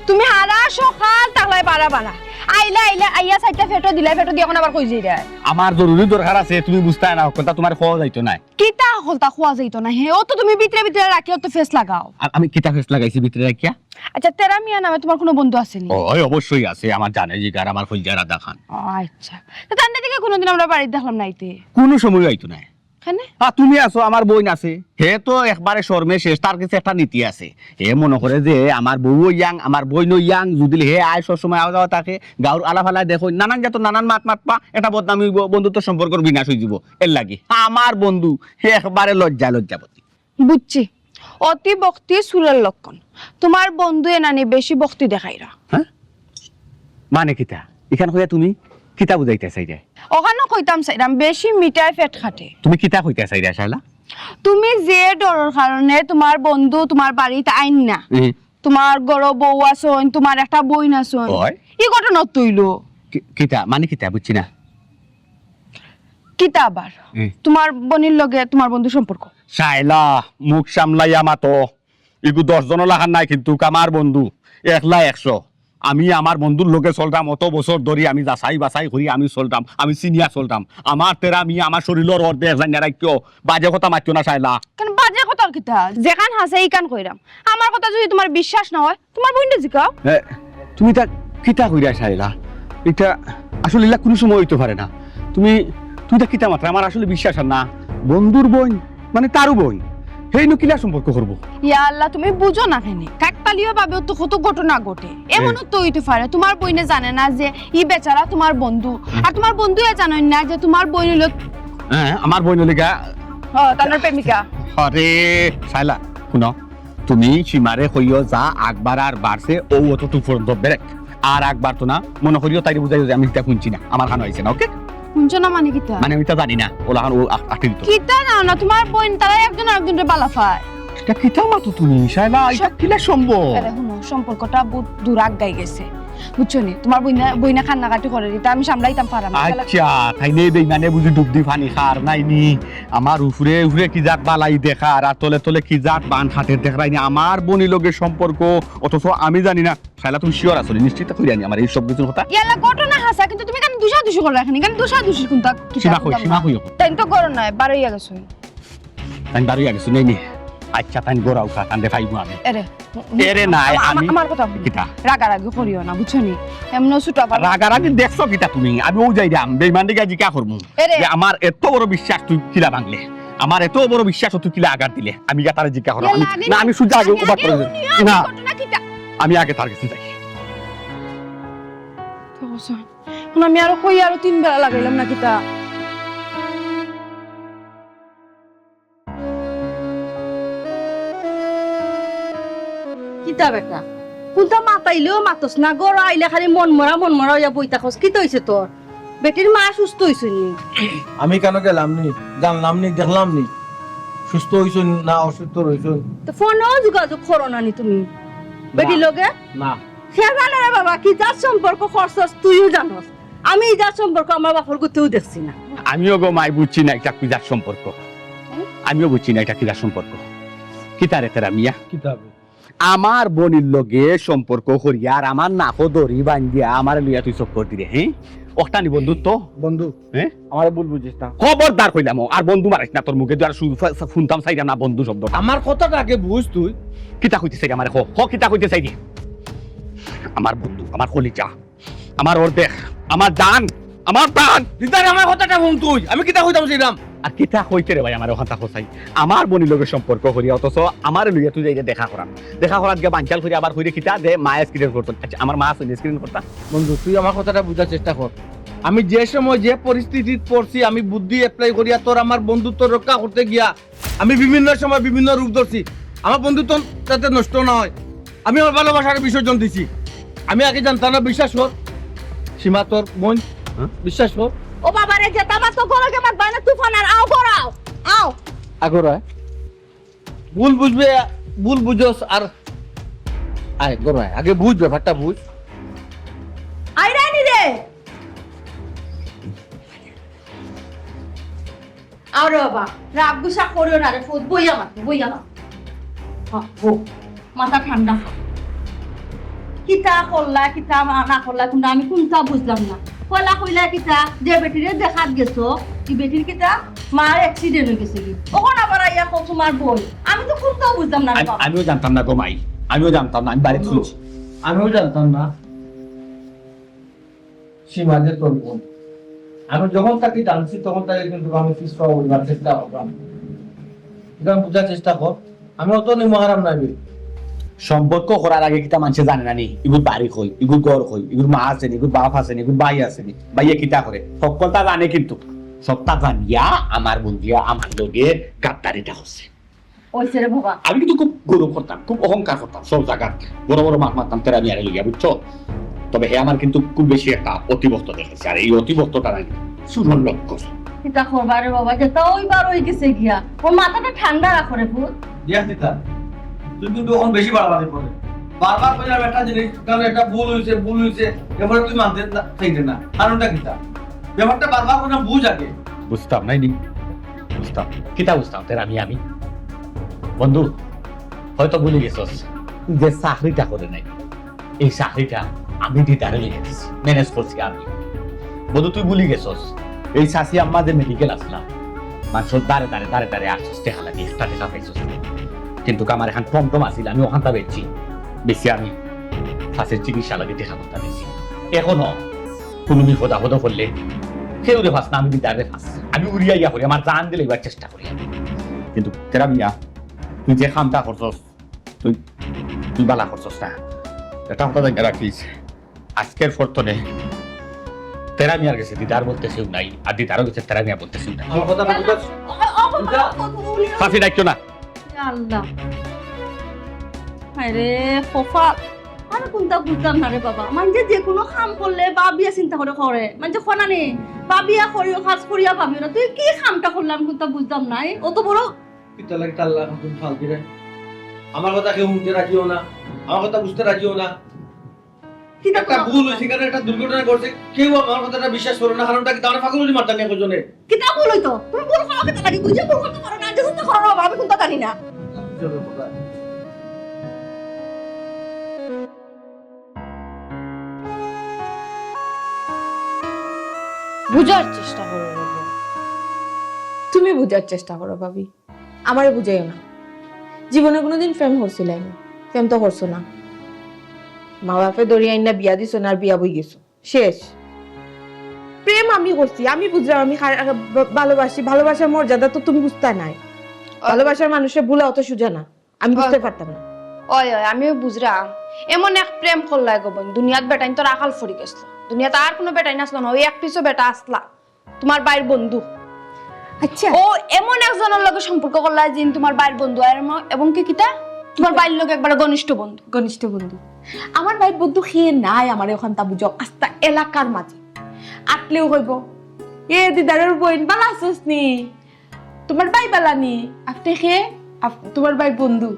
তুমি হারা সকাল তাহলে বাড়া বাড়া আইলা আইলা আইয়া সাইডটা ফেটো দিলা ফেটো দিয়ে এখন আবার কই যাই রে
আমার জরুরি দরকার আছে তুমি বুঝতে না কথা তোমার খাওয়া যাইতো না
কিতা হলতা খোয়া যাইতো না হে ও তো তুমি ভিতরে ভিতরে রাখিও তো ফেস লাগাও
আর আমি কিতা ফেস লাগাইছি ভিতরে রাখিয়া
আচ্ছা তেরা মিয়া নামে তোমার কোনো বন্ধু আছে নি
ওই অবশ্যই আছে আমার জানে জিগার আমার কলজারা দেখান
আচ্ছা তো তান্ডে থেকে কোনোদিন আমরা বাড়িতে দেখলাম নাইতে
কোনো সময় আইতো না
খানে
তুমি আছো আমার বোন আছে হে তো একবারে শর্মে শেষ তার কাছে একটা নীতি আছে হে মনে করে যে আমার বউ ইয়াং আমার বইন ইয়াং যদি হে আয় সব সময় আওয়া যাওয়া থাকে গাঁর আলাফালা দেখো নানান যত নানান মাত পা এটা বদনামি বন্ধুত্ব সম্পর্কের বিনাশ হয়ে যাব এর লাগি আমার বন্ধু হে একবারে লজ্জাপতি
বুঝছি অতি ভক্তি সুরের লক্ষণ তোমার বন্ধু এনানি বেশি ভক্তি দেখাইরা
হ্যাঁ মানে কিতা এখান হইয়া তুমি কিতা বুঝাইতে চাই রে
ওখানে কইতাম চাইরাম বেশি মিঠাই পেট খাটে
তুমি কিতা কইতে চাই রে শালা
তুমি যে ডরের কারণে তোমার বন্ধু তোমার বাড়িতে আইন না তোমার গড় বউ আসন তোমার একটা বইন আসন
ওই।
এই ঘটনা তৈলো
কিতা মানে কিতা বুঝছি না
কিতা আবার তোমার বোনের লগে তোমার বন্ধু সম্পর্ক
শাইলা মুখ সামলাইয়া মাতো এগু 10 জন লাখান নাই কিন্তু আমার বন্ধু 100 আমি আমার বন্ধুর লোকে চলতাম অত বছর ধরে আমি যাচাই বাছাই করি আমি চলতাম আমি চিনিয়া চলতাম আমার তেরা আমি আমার শরীরের অর্ধেক জানিয়া রাখিও বাজে কথা মাতিও না শাইলা
কেন বাজে কথা কিতা যেখান হাসে এই কান কইরাম আমার কথা যদি তোমার বিশ্বাস না হয় তোমার বোনটা জিকাও
তুমি তা কিতা কইরা শাইলা এটা আসলে ইলা কোনো সময় হইতে পারে না তুমি তা কিতা মাত্র আমার আসলে বিশ্বাস আর না বন্ধুর বোন মানে তারও বোন হেই নকিলা সম্পর্ক করবো
ইয়া আল্লাহ তুমি বুঝো না কেন কাকতালীয় ভাবে তো কত ঘটনা ঘটে এমনও তো হইতে পারে তোমার বইনে জানে না যে ই বেচারা তোমার বন্ধু আর তোমার বন্ধু জানেন না যে তোমার বইন হলো
হ্যাঁ আমার বোন লেগা
তার প্রেমিকা
আরে শাইলা শুনো তুমি সীমারে কইও যা আকবার আর বাড়ছে ও অতটুকু পর্যন্ত ব্রেক আর একবার তো না মনে করিও তাই বুঝাই যে আমি এটা শুনছি না আমার খানো হয়েছে না ওকে
শুনছো না মানে কিতা
মানে আমি তা জানি না ওলা ও আটকে দিত
কিতা না না তোমার বোন তারা একজন আরেকজনের বালা পায়
এটা কিতা মাতো তুমি শাইলা এটা কিলা সম্ভব
আরে শুনো সম্পর্কটা বহুত দূর আগাই গেছে বুঝছো নি তোমার বইনা কান্নাকাটি করে দিতে আমি সামলাইতাম পারাম না।
আচ্ছা তাই নেই দেই মানে বুঝি ডুব দি পানি খার নাই নি আমার উপরে উপরে কি জাত বালাই দেখা আর তলে তলে কি জাত বান খাটের দেখাই নি আমার বনি লগের সম্পর্ক অথচ আমি জানি না শাইলা তুমি শিওর আসলে নিশ্চিত করি জানি আমার এই সব কিছুর কথা
ইয়ালা ঘটনা হাসা কিন্তু তুমি কেন দুষাদুষি করে রাখনি কেন দুষাদুষি কোনটা
সীমা কই
তাই তো করো না বারোইয়া গেছো
তাই বাড়ি গেছো নেই নি আচ্ছা তাই গোরা উঠা তান দেখাইবো আমি
এরে
এরে নাই আমি
আমার কথা
কিতা
রাগারাগি করিও না বুঝছো নি এমন ছোট আবার
রাগারাগি দেখছো কিতা তুমি আমি ও যাই দাম বেইমান দিকে জিকা করবো
এরে।
যে আমার এত বড় বিশ্বাস তুই কিলা ভাঙলে আমার এত বড় বিশ্বাস তুই কিলা আঘাত দিলে আমি গা তারে জিজ্ঞা করো না আমি সূর্য আগে উপাত করে না
ঘটনা কিটা
আমি আগে তার কাছে যাই
আমি আরো কই আরো 3 বেলা লাগাইলাম না কিতা
কিতা বেটা কোনটা মাতাইলেও মাতস না গড় আইলে খালি মন মরা হইয়া বই থাকস কি হইছে তোর বেটির মা সুস্থ হইছে নি
আমি কেন গেলাম নি জানলাম নি দেখলাম নি সুস্থ হইছো না অসুস্থ হইছো
তো ফোনও যোগাযোগ করো না নি তুমি বেটির লগে
না
সে জানে রে বাবা কি যার সম্পর্ক খরচস তুইও জানস আমি যার সম্পর্ক আমার বাপর গুতেও দেখছি না
আমিও গো মাই বুঝছি না এটা কিজার সম্পর্ক আমিও বুঝছি না এটা কিজার সম্পর্ক কিতারে তেরা মিয়া
কিতাব
আমার বনির লগে সম্পর্ক করিয়া আর আমার নাকো দড়ি বান্ধিয়া আমার লইয়া তুই চক্কর দিলে হ্যাঁ অক্টানি বন্ধুত্ব
বন্ধু
হ্যাঁ
আমার ভুল বুঝিস না
খবরদার কইলাম আর বন্ধু মারাইস না তোর মুখে তো আর শুনতাম চাইলাম না বন্ধু শব্দ
আমার কথাটা আগে বুঝ তুই
কিতা কইতে চাই আমার কিতা কইতে চাই আমার বন্ধু আমার কলিজা আমার অর্ধেক আমার জান আমার প্রাণ
দিদার আমার কথাটা শুন তুই আমি কিতা কইতাম সেইরাম
আর কিতা কইতে রে ভাই আমার ওখান থাকো চাই আমার বনির লগে সম্পর্ক করি অথচ আমার লইয়া তুই যাই দেখা করাত গিয়ে বাঞ্চাল করি আবার কইরে কিতা দে মা স্ক্রিন করতো আচ্ছা আমার মা আছে স্ক্রিন করতা
বন্ধু তুই আমার কথাটা বুঝার চেষ্টা কর আমি যে সময় যে পরিস্থিতিতে পড়ছি আমি বুদ্ধি অ্যাপ্লাই করিয়া তোর আমার বন্ধুত্ব রক্ষা করতে গিয়া আমি বিভিন্ন সময় বিভিন্ন রূপ ধরছি আমার বন্ধুত্ব যাতে নষ্ট না হয় আমি আমার ভালোবাসার বিসর্জন দিছি আমি আগে জানতাম না বিশ্বাস কর সীমা তোর বোন বিশ্বাস কর
ও বাবা রে যেটা মাত্র গলকে বাদ বাইনা তুফান আর আও
আগর আয় ভুল বুঝবে ভুল বুঝোস আর আয় গর আয় আগে বুঝ ব্যাপারটা বুঝ
আই রানি রে আর বাবা রাগ গুসা করিও না রে ফুট বইয়া মা মাথা ঠান্ডা কিতা করলা কিতা না করলা কিন্তু আমি কোনটা বুঝলাম না কলা কইলা কিতা যে বেটিরে দেখাত গেছো এই বেটির কিতা মার অ্যাক্সিডেন্ট হয়ে গেছে কি ওখন আবার আইয়া কো তোমার বই আমি তো কোনটাও বুঝলাম না রে বাবা
আমিও জানতাম না গো মাই, আমিও জানতাম না, আমি বাড়ি শুনছি।
আমিও জানতাম না সীমাদের তোর বোন। আমি যখন তাকে জানছি তখন তাকে কিন্তু আমি ফিস পাওয়া বলবার চেষ্টা করলাম, এটা বোঝার চেষ্টা কর। আমি অত নিমহারাম নাই
সম্পর্ক করার আগে কিতা মানুষে জানে না নি ইগুর বাড়ি কই, ইগুর ঘর কই, ইগুর মা আছে নি, ইগুর বাপ আছে নি, ইগুর ভাই আছে নি, ভাইয়া কিতা করে সকলটা জানে, কিন্তু সবটা জানিয়া আমার বন্ধুয়া আমার লগে গাদ্দারিটা হচ্ছে।
ওইছে রে বাবা
আমি কিন্তু খুব গৌরব করতাম, খুব অহংকার করতাম, সব জায়গার বড় বড় মাছ মারতাম তেরা মিয়ারে লইয়া, বুঝছো? তবে হে আমার কিন্তু খুব বেশি একটা অতিভক্ত দেখেছে, আর এই অতিভক্তটা নাই সুরন লক্ষ্য।
কিতা করবা রে বাবা যেটা ওইবার হয়ে গেছে গিয়া ওর মাথাটা ঠান্ডা রাখো রে ফুট
দিয়া দিতা তুই কিন্তু এখন বেশি বাড়াবাড়ি করে বারবার কইলাম একটা জিনিস, কারণ একটা ভুল হইছে এবারে তুই মানতে চাইতে না, কারণটা কিতা ব্যাপারটা বারবার করে বুঝ আগে।
বুঝতাম নাই নি, বুঝতাম কিতা বুঝতাম তেরা আমি বন্ধু হয়তো ভুলে গেছস যে চাকরিটা করে নাই, এই চাকরিটা আমি দিদারে লিখে দিছি, ম্যানেজ করছি আমি। বন্ধু তুই ভুলে গেছস এই শাসি আম্মা যে মেডিকেল আসলাম মানুষের দাঁড়ে আসছিস টেকা লাগে, একটা টেকা পাইছস, কিন্তু আমার এখন টমটম আসিল, আমি ওখানটা বেচছি, বেশি আমি ফাঁসের চিকিৎসা লাগে টেকা করতে বেশি। এখনো কোনো বিপদ আপদ করলে কেউ রে ফাঁস না, আমি দিদারে ফাঁস, আমি উড়িয়া ইয়া করি, আমার জান দিলে এবার চেষ্টা করি। কিন্তু তেরা মিয়া তুই যে কামটা করছস তুই বালা করছস না, এটা কথা জানি রাখিস। আজকের ফর্তনে তেরা মিয়ার গেছে দিদার বলতে সেও নাই, আর দিদারও গেছে তেরা মিয়া বলতে সেও নাই।
আমার কথা বুঝাস
ফাঁসি ডাকছো না।
আল্লাহ আরে ফফা আমি কোনটা বুঝতাম না রে বাবা মানে যে কোনো কাম করলে বাবিয়া চিন্তা করে মানে যে খনা নেই বাবিয়া করিও কাজ করিয়া ভাবিও না তুই কি কামটা করলাম কোনটা বুঝতাম নাই অত বড়
কিতা লাগে আল্লাহ তুমি ফালতু রে, আমার কথা কেউ শুনতে রাজিও না, আমার কথা বুঝতে রাজিও না।
কিতা
একটা ভুল হয়েছে, কারণ একটা দুর্ঘটনা ঘটছে, কেউ আমার কথাটা বিশ্বাস করে না, কারণটা কি তাহলে ফাঁকুলি মারতাম না একজনে।
কিতা বল হইতো তুমি বল খাওয়া খেতে লাগি বুঝে বল করতে পারো না যে চিন্তা করো না আমি কোনটা জানি না
বুঝার চেষ্টা করো বাবা।
তুমি বুঝার চেষ্টা করো ভাবি, আমারে বুঝাইও না। জীবনে কোনোদিন প্রেম করছিল না, প্রেম তো করছো না, মা বাপে দড়িয়ে আইনা বিয়া দিছো না, আর বিয়া বই গেছো, শেষ। প্রেম আমি করছি, আমি বুঝলাম, আমি ভালোবাসি, ভালোবাসার মর্যাদা তো তুমি বুঝতে নাই। ভালোবাসার মানুষের ভুলা অত সুজা না, আমি বুঝতে পারতাম না।
ওই আমিও বুঝরাম এমন এক প্রেম করলাই গো বোন, দুনিয়াত বেটাইন তোর আকাল ফরি গেছিল, দুনিয়াতে আর কোনো বেটাইন আসলো না, ওই এক পিছু বেটা আসলা তোমার বাইর বন্ধু।
আচ্ছা
ও এমন একজনের লগে সম্পর্ক করলা যে তোমার বাইর বন্ধু, আর এবং কি কিতা তোমার বাইর লোক একবার ঘনিষ্ঠ বন্ধু।
ঘনিষ্ঠ বন্ধু আমার ভাই বন্ধু খেয়ে নাই, আমার ওখানটা বুঝো আস্তা এলাকার মাঝে আটলেও হইব এ দিদারের বইন বালা আসস নি, তোমার ভাই বালানি আপনি খেয়ে তোমার ভাই বন্ধু,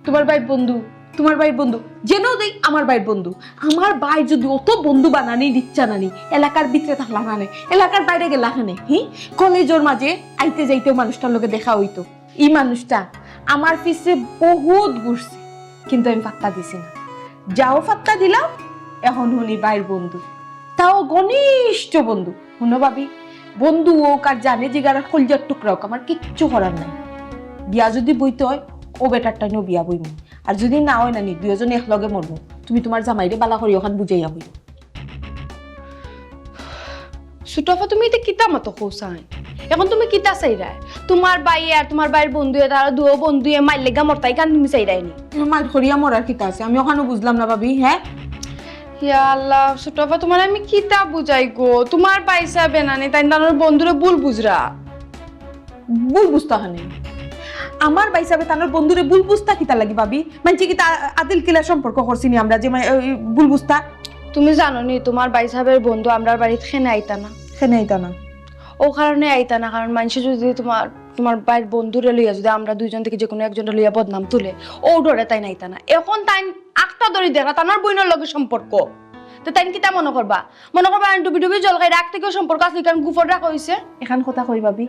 তোমার ভাই বন্ধু, তোমার ভাই বন্ধু যেন দেখ আমার ভাইয়ের বন্ধু। আমার ভাই যদি অত বন্ধু বানানি ইচ্ছা নানি এলাকার ভিতরে থাকলা না, এলাকার বাইরে গেলা খানে কলেজের মাঝে আইতে যাইতে মানুষটার লোকে দেখা হইতো। এই মানুষটা আমার পিছে বহুত ঘুরছে, কিন্তু আমি পাত্তা দিছি না। যাও পাত্তা দিলাম, এখন শুনি ভাইয়ের বন্ধু, তাও ঘনিষ্ঠ বন্ধু। শুনো ভাবি, বন্ধু হোক আর জানে যে গাড়ার কলজার টুকরা হোক, আমার কিচ্ছু করার নাই। বিয়া যদি বইতে হয় ও বেটারটা নিয়েও বিয়া বইনি, আর যদি না হয় নানি দুজন একলগে মরবো। তুমি তোমার জামাইরে বালা করি ওখান বুঝাইয়া হইল।
সুটফা তুমি এটা কিতা মতো খোসাই, এখন তুমি কিতা চাইরাই? তোমার বাই আর তোমার বাইর বন্ধু তারা দুও বন্ধু মাইলে গা মরতাই কান তুমি চাইরাইনি?
মার খরিয়া মরার কিতা আছে, আমি ওখানে বুঝলাম না ভাবি। হ্যাঁ
ইয়া আল্লাহ সুটফা তোমার আমি কিতা বুঝাই গো, তোমার পাইসা বেনানি তাই তার বন্ধুরে ভুল বুঝরা।
ভুল বুঝতে হয় নাই, আমার বাইসাবে তানোর বন্ধুরে ভুল বুঝতা কিতা লাগি ভাবি? মানে কি তা আদিল কিলা সম্পর্ক করছিনি আমরা যে ভুল বুঝতা?
তুমি জানো নি তোমার বাই সাহেবের বন্ধু আমরার বাড়িতে খেনে আইতা না?
খেনে আইতা না?
ও কারণে আইতা না, কারণ মানুষ যদি তোমার বাইর বন্ধুরে লইয়া যদি আমরা দুইজন থেকে যে কোনো একজনটা লইয়া বদনাম তুলে, ও ডরে তাই নাইতা না। এখন তাই আটটা ধরি দেখা তানার বইনের লগে সম্পর্ক, তো তাই কিতা মনে করবা আমি ডুবি ডুবি জল খাই রাখ থেকেও সম্পর্ক আসলে কারণ গুফর রাখা হয়েছে।
এখান কথা কই ভাবি,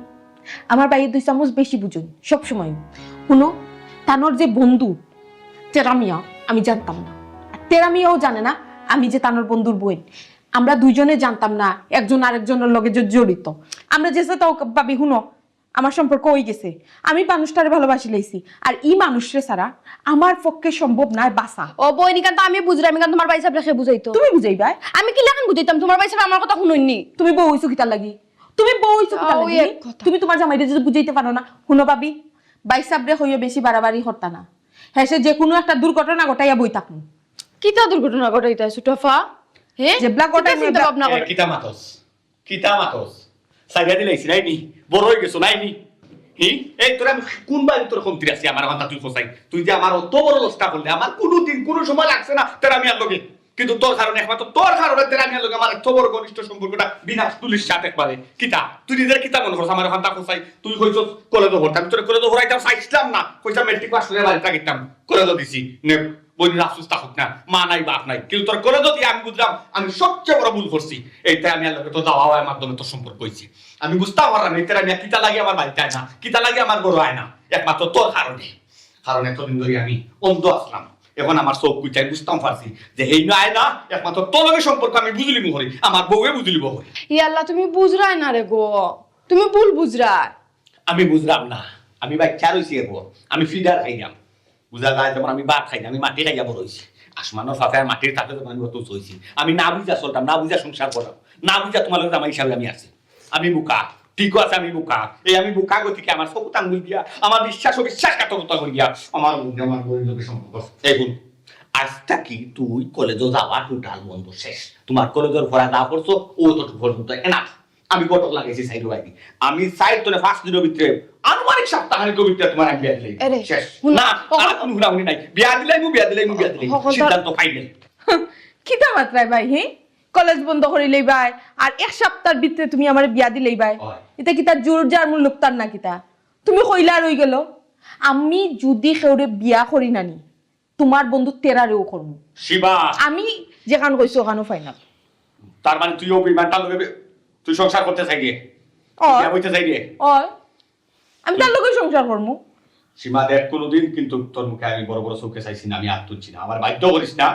আমার বাইয়ের 2 চামচ বেশি বুঝুন সবসময়। শুনো, তানোর যে বন্ধু তেরামিয়া আমি জানতাম না, আর তেরামিয়াও জানে না আমি যে তানোর বন্ধুর বোন। আমরা দুইজনে জানতাম না একজন আরেকজনের লগে যে জড়িত। আমরা যে তাও ভাবি শুনো, আমার সম্পর্ক হয়ে গেছে, আমি মানুষটারে ভালোবাসি লাইছি, আর ই মানুষরে ছাড়া আমার পক্ষে সম্ভব নয় বাসা।
ও বইনি কারণ আমি বুঝলাম, আমি কারণ তোমার বাইসাব রেখে বুঝাইতো।
তুমি বুঝাইবা?
আমি কি লেখান বুঝাইতাম, তোমার বাইসাব আমার কথা শুনুননি।
তুমি বউ হইছো কিতার লাগি? তুমি বউ হইছো কিতার লাগি? তুমি তোমার জামাইরে যদি বুঝাইতে পারো না, শুনো ভাবি, বাইসাবরে হইও বেশি বাড়াবাড়ি হরতা না। হ্যাঁ, সে যে কোনো একটা দুর্ঘটনা ঘটাইয়া বই থাকুন।
কিতা দুর্ঘটনা ঘটাইতা সুটফা? হ্যাঁ,
যেবলা ঘটাই
চিন্তা ভাবনা করো।
কিতা মাতস সাইডা দিলাইছি নাইনি, বড় হয়ে গেছো নাইনি। এই তোরা কোন বাড়ি তোর কমতি আছে আমার কথা তুই ফসাই, তুই যে আমার অত বড় লস্টা করলে আমার কোনোদিন কোনো সময় লাগছে না তেরা মিয়ার লগে, কিন্তু তোর কারণে একমাত্র তোর কারণে তেরা মিয়ার লগে আমার এত বড় ঘনিষ্ঠ সম্পর্কটা বিনা তুলির সাথে একবারে। কিতা তুই নিজের কিতা মনে করছ আমার কথা ফসাই? তুই কইছ কলেজে ভরতাম, তোর কলেজে ভরাইতাম চাইছিলাম না, কইছা মেট্রিক পাস করে বাড়ি থাকিতাম, কলেজে দিছি নে বইনি আফসোস থাকুক না, মা নাই বাপ নাই, কিন্তু তোর কলেজে দিয়ে আমি বুঝলাম আমি সবচেয়ে বড় ভুল করছি। এইটা আমি আল্লাহকে তো যাওয়া হওয়ার মাধ্যমে তোর সম্পর্ক হয়েছি। আমি বুঝতাম পারলাম এই তেরা মিয়া কিতা লাগে আমার বাড়িতে আয় না, কিতা লাগে আমার বড় আয় না, একমাত্র তোর কারণে। কারণ এতদিন ধরে আমি অন্ধ আসলাম, এখন আমার চোখ কুইটাই বুঝতাম পারছি যে এই নয় না, একমাত্র তোর লগে সম্পর্ক আমি বুঝলি মুহরি, আমার বউয়ে বুঝলি বহুরি।
ইয়াল্লাহ তুমি বুঝরাই না রে গো, তুমি ভুল বুঝরাই।
আমি বুঝলাম না, আমি বাচ্চা রয়েছি এরপর, আমি ফিডার খাইলাম, বুঝা যায় যেমন আমি ভাত খাই না, আমি মাটি খাইয়া বড় হয়েছি, আসমানের ফাঁকায় মাটির থাকে তো আমি অত হয়েছি। আমি না বুঝা চলতাম, না বুঝা সংসার করতাম, না বুঝা তোমার লোক আমার হিসাবে আমি আছি। আমি বুকা, ঠিক আছে আমি বুকা, এই আমি বুকা গতিকে আমার সবুত আঙ্গুল দিয়া আমার বিশ্বাসঘাতকতা করিয়া আমার সম্পর্ক এগুন। আজটা কি তুই কলেজে যাওয়া টোটাল বন্ধ শেষ, তোমার কলেজের পড়া যা পড়ছো ও তো পর্যন্ত এনাফ। আমি গটক লাগাইছি সাইড বাইদি, আমি সাইড তোরে 5 দিনের ভিতরে আনুমানিক সপ্তাহের ভিতরে তোমার আমি বিয়া দিলাই শেষ। না আর কোনো হুনাহুনি নাই, বিয়া দিলাই সিদ্ধান্ত ফাইনাল।
কিতা মাত্রায় ভাই? হে, কলেজ বন্ধ করিলেই ভাই আর 1 সপ্তাহের ভিতরে তুমি আমার বিয়া দিলেই ভাই, এটা কিতা জোর যার মূল লোকতার না কিতা? তুমি কইলা রই গেল, আমি যদি কেউরে বিয়া করি নানি তোমার বন্ধু তেরারেও করবো
শিবা।
আমি যেখান কইছো ওখানে ফাইনাল।
তার মানে তুইও বিমানটা লগে তুই সংসার করতে চাই রে, বিয়া হইতে চাই রে?
আমি তার লগে সংসার করবো।
সীমা দেখ, কোনোদিন কিন্তু তোর মুখে আমি বড় বড় চোখে চাইছি না, আমি আর তুলছি না, আমার বাধ্য করিস না।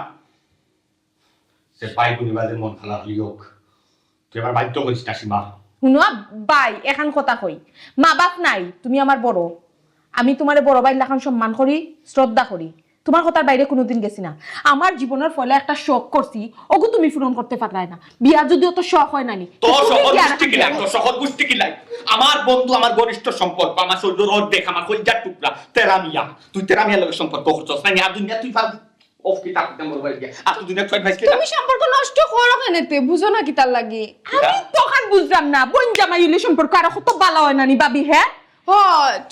সে পাই পরিবারের মন খারাপ হোক, তুই আমার বাধ্য করিস না সীমা।
শুনো ভাই, এখন কথা কই, মা বাপ নাই, তুমি আমার বড়, আমি তোমারে বড় ভাই লাখান সম্মান করি, শ্রদ্ধা করি, তোমার কথার বাইরে কোনোদিন গেছি না। আমার জীবনের ফলে একটা শখ করছি, ওগো তুমি পূরণ করতে পারলাই না। বিয়া যদি অত শখ হয় নানি,
তোর শহর গোষ্ঠী কি লাই? আমার বন্ধু, আমার ঘনিষ্ঠ সম্পর্ক, আমার শরীরের অর্ধেক, আমার কলিজার টুকরা তেরামিয়া, তুই তেরামিয়ার লগে সম্পর্ক করছস না? আর দুনিয়া তুই ফাল অফ কি তাকতে মর ভাই গিয়া আর তুই দুনিয়া ছয় ভাইস
তুমি সম্পর্ক নষ্ট করো কেনতে, বুঝো না কি তার লাগি?
আমি তখন বুঝলাম না বোন জামাই হইলে সম্পর্ক আর কত ভালো হয় নানি ভাবি। হ্যাঁ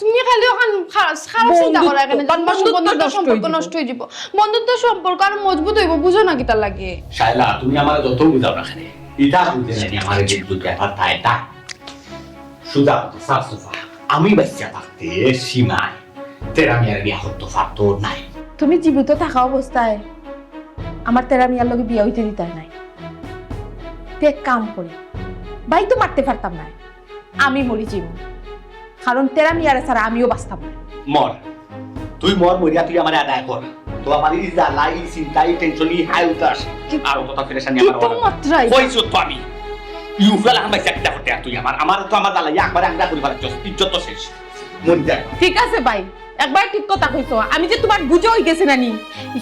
তুমি খালি ওখান খারাপ চিন্তা করো, এখানে বন্ধুত্ব সম্পর্ক নষ্ট হয়ে যাব, বন্ধুত্ব সম্পর্ক আর মজবুত হইব, বুঝো না কি তার লাগে?
শায়লা তুমি আমার যত বুঝাও না খানে এটা বুঝে নানি আমার কিন্তু ব্যাপার তাই তা সুদা সাফসুফা আমি বাচ্চা থাকতে সীমায় তেরামিয়ার বিয়া হতো ফাতো নাই।
তুমি জীবিত থাকা অবস্থায় আমার তেরামিয়ার লগে বিয়া হইতে দিতাই নাই। এক কাম করি, ভাই তো মারতে পারতাম না, আমি মরি জীবন, কারণ তেরামিয়ারে ছাড়া আমিও বাঁচতাম না।
মর তুই মর, মরিয়া তুই আমার আদায় কর, তো আমার এই জ্বালাই চিন্তাই টেনশনই হাই উতাস আর কথা ফেরেশানি আমার
মাত্রাই
কইছো তো আমি ইউ ফেলা আমার একটা হতে তুই আমার তো আমার জ্বালাই একবারে আংরা করে ফেলাচ্ছ, ইজ্জত তো শেষ। মন দেখ
ঠিক আছে ভাই, একবার ঠিক কথা কইছো, আমি যে তোমার বুঝো হই গেছে নানি,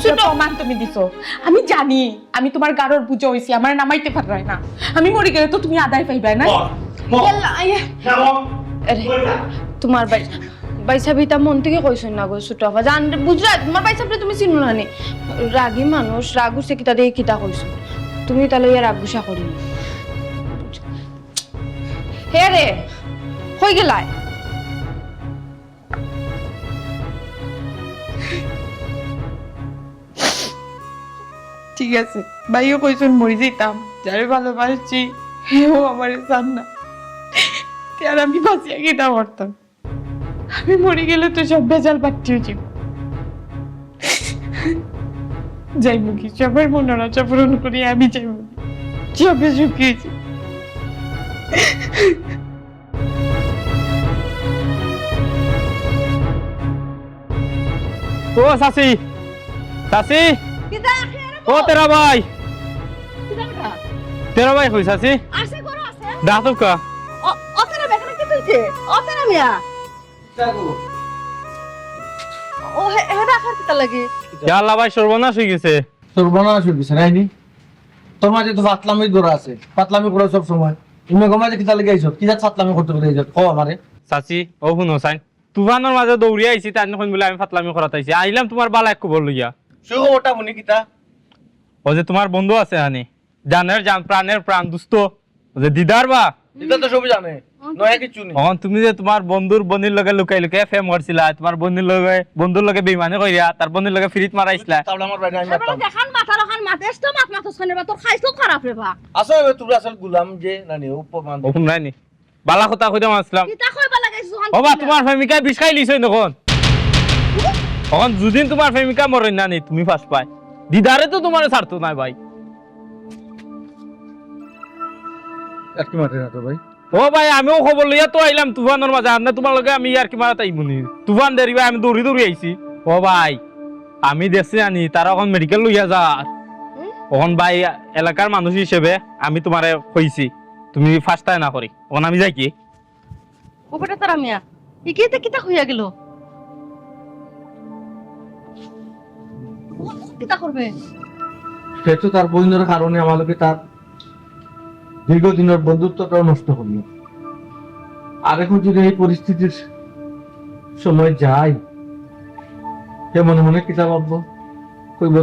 সেটা প্রমাণ তুমি দিছো। আমি জানি আমি তোমার গাড়র বুঝো হইছি, আমার নামাইতে পাররাই না, আমি মরে গেলে তো তুমি আদায় পাইবাই না।
তোমার বাইসাবিতা মন থেকে কইছেন না গো ছোট আপা, জান বুঝরা তোমার বাইসাবরে তুমি চিনো না নি, রাগী মানুষ, রাগ উঠছে কিতা দিয়ে কিতা কইছো তুমি, তাহলে ইয়া রাগ গুসা করি হে রে কই গেলাই?
ঠিক আছে ভাইও কইছেন মরে যেতাম, যারে ভালোবাসছি হেও আমারে জান না, আর আমি বাঁচিয়া গেটা পারতাম। আমি মরে গেলে তো সব বেজাল পাচ্ছিও যাব। যাইব কি সবার মনের আশা পূরণ করি আমি যাইব সবে শুকিয়েছি।
ও চাচি, চাচি,
কিতা আখেরে
ও তেরা ভাই,
কিতা বেটা
তেরা ভাই কই চাচি?
আছে করো আছে
ডাকতো কা?
অতরা বেখানে কি তুইছে অতরা মিয়া ও হেডা আখার কিতা লাগে
আল্লাহ ভাই সর্বনাশ হয়ে গেছে।
সর্বনাশ হয়ে গেছে নাইনি? তোর মাঝে তো ফাতলামি গোড়া আছে, ফাতলামি করে সব সময়। তুমি গমাজে কিতা লেগে আইছো? কিতা ফাতলামি করতে করে আইছো? কও আমারে।
চাচি ও শুনো চাই, তুফানের মাঝে দৌড়ি আইছি তাই নখন বলে আমি ফাতলামি করাত আইছি। আইলাম তোমার বালা এক খবর লইয়া।
শুভ ওটা মনে কিতা?
ও যে তোমার বন্ধু আছে হানি, জানের জান প্রাণের প্রাণ দুস্থ, ও যে দিদার বা,
এটা তো সবই জানে, নয়া কিছু নেই।
এখন তুমি যে তোমার বন্ধুর বনির লগে লুকাই লুকাই ফেম করছিলা, তোমার বন্ধুর লগে বেইমানি কইরা তার বনির লগে ফিরিত মারাইছিলা।
তাহলে আমার বাইরে আমি
এবারে
মারতাম।
দেখান মাথার ওখান মাথেস তো মাথ শুনে বা তোর খাইছো খারাপ রে বা
আসলে তুই আসল গুলাম যে নানি উপমান।
ও শুনরাইনি বালা কথা কইতে মারছিলাম।
কিতা কইবা লাগাইছো
ও বা তোমার প্রেমিকা বিষ খাই লিছই নখন, এখন দুদিন তোমার প্রেমিকা মরে না নি তুমি ফার্স্ট পাই, দিদারে তো তোমার ছাড়তো না ভাই।
আর কি মারতে না তো ভাই?
ও ভাই আমিও খবর লইয়া তো আইলাম তুফানের মাঝে, আর না তোমার লগে আমি আর কি মারা তাইবনি, তুফান দেরি ভাই আমি দৌড়ি দৌড়ি আইছি। ও ভাই আমি দেখছি আনি তারা এখন মেডিকেল লইয়া যা, এখন ভাই এলাকার মানুষ হিসেবে আমি তোমারে কইছি তুমি ফার্স্ট টাইম না করি, এখন আমি যাই কি
ওপরে তারা মিয়া ইকিতে কিতা হইয়া গেল কিতা করবে
সে তো তার বন্ধুর কারণে আমাকে তার দীর্ঘদিনের বন্ধুত্বটাও নষ্ট করলো। আর এখন যদি এই পরিস্থিতির সময় যাই, সে মনে মনে কিতা ভাববো, কইব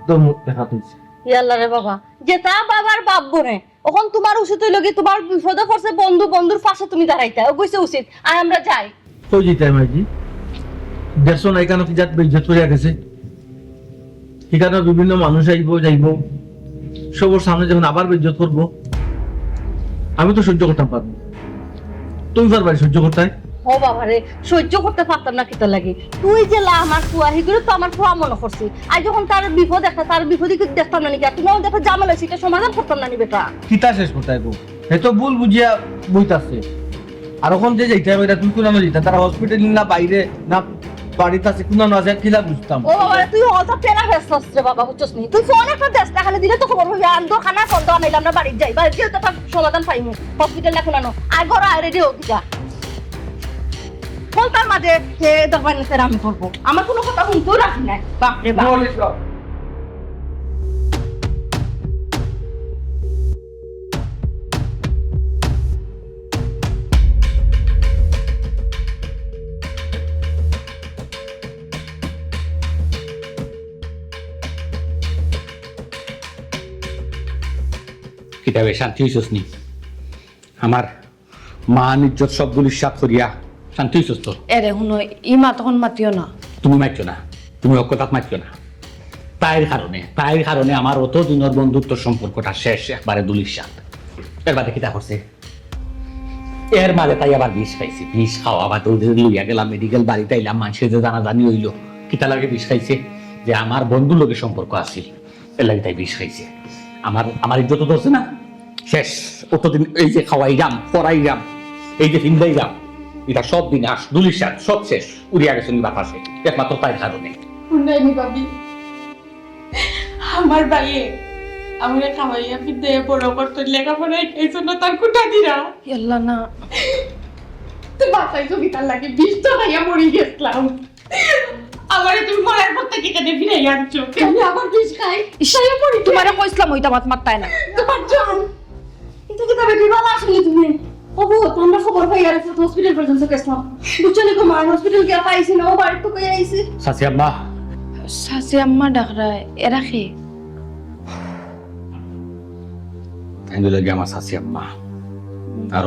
দম দেখা দিয়েছে।
ইয়াল্লা রে বাবা যেটা বাবার বাপ রে এখন তোমার উচিত হইল কি তোমার বিপদে পড়ছে বন্ধু বন্ধুর পাশে তুমি দাঁড়াইতা ও কইছে উচিত আর আমরা যাই
কই যেতে মাইজি দেখছো না এখানে কি জাত বেইজ্জত করিয়া গেছে। এখানে বিভিন্ন মানুষ আইব যাইব, সবার সামনে যখন আবার বেইজ্জত করবো, আমি তো সহ্য করতে পারবো। তুমি পারবা সহ্য করতে?
ও বাবা রে সহ্য করতে পারতাম না কিতা লাগে তুই যে লা আমার ফুয়া হিগুলো তো আমার ফুয়া মনে করছি আর যখন তার বিপদ একটা তার বিপদই কি দেখতাম না নাকি আর তোমার দেখো জামাল সেটা সমাধান করতাম না নি বেটা
কিতা শেষ করতে গো? এ তো ভুল বুঝিয়া বইতাছে। আর ওখান যে যাইতে হবে, তুই কোন যেতে তারা হসপিটাল না বাইরে না বাড়িতে আছে কোন আছে কিলা বুঝতাম।
ও বাবা রে, তুই অত পেলা ব্যস্ত রে বাবা বুঝছস নি তুই ফোন একটা দেশ দেখালে দিলে তো খবর হইয়া আন্দো খানা ফোন তো আনাইলাম না বাড়ি যাই বাড়ি যেতে তার সমাধান পাইমু হসপিটাল না কোনানো আর ঘর আয় রেডি হোক যা বলতার মাঝে যে দরবার নিতে আমি করবো আমার কোনো কথা শুনতেও রাখি নাই বাপরে বাপ
কিতাবে শান্তি হইছস নি? আমার মান ইজ্জত সবগুলি সাত করিয়া শান্তি হইছস তোর?
এরে শুনো ইমা তখন মাতিও না।
তুমি মাইছো না, তুমি অকথাত মাইছো না। তাইর কারণে আমার অত দিনের বন্ধুত্ব সম্পর্কটা শেষ একবারে দুলির সাথ। এবার কিতা করছে এর মাঝে তাই আবার বিষ খাইছে, বিষ খাওয়া আবার তোদের লইয়া গেলাম মেডিকেল বাড়িতে আইলাম, মানুষের যে জানাজানি হইল কিতা লাগে বিষ খাইছে যে আমার বন্ধুর লোকের সম্পর্ক আছিল এর লাগে তাই বিষ খাইছে। আমার ইজ্জত ধরছে না শেষ। অতদিন এই যে খাওয়াইলাম পড়াইলাম এই যে ফিন্দাইলাম এটা সব দিন আস দুলির সাথ সব শেষ উড়িয়া গেছে বাতাসে একমাত্র তাই কারণে।
শুনাইনি ভাবি আমার ভাইয়ে আমরা খাওয়াইয়া পিতে বড় করতে লেখাপড়ায় এই জন্য তার কুটা দিরা
ইয়াল্লা না
তুই বাসাইছো কি তার লাগে বিষ তো খাইয়া মরি গেছিলাম। আমারে তুমি মরার পর থেকে কেটে ফিরে আনছো আমি আবার বিষ খাই ইসাইয়া মরি
তোমারে কইছিলাম ওইটা মাত মাত্তায় না।
তোমার জান
কিন্তু কি তবে বিবাহ আসলে তুমি ওবো আমরা খবর পাই আর হসপিটাল পর্যন্ত গেছিলাম বুঝছো নি তোমার হসপিটাল গিয়ে পাইছি না ও বাড়ি তো কই আইছি
সাসি আম্মা
শাশি আম্মা ডাকরায় এরা খে
তাই লাগে আমার সাসি আম্মা আর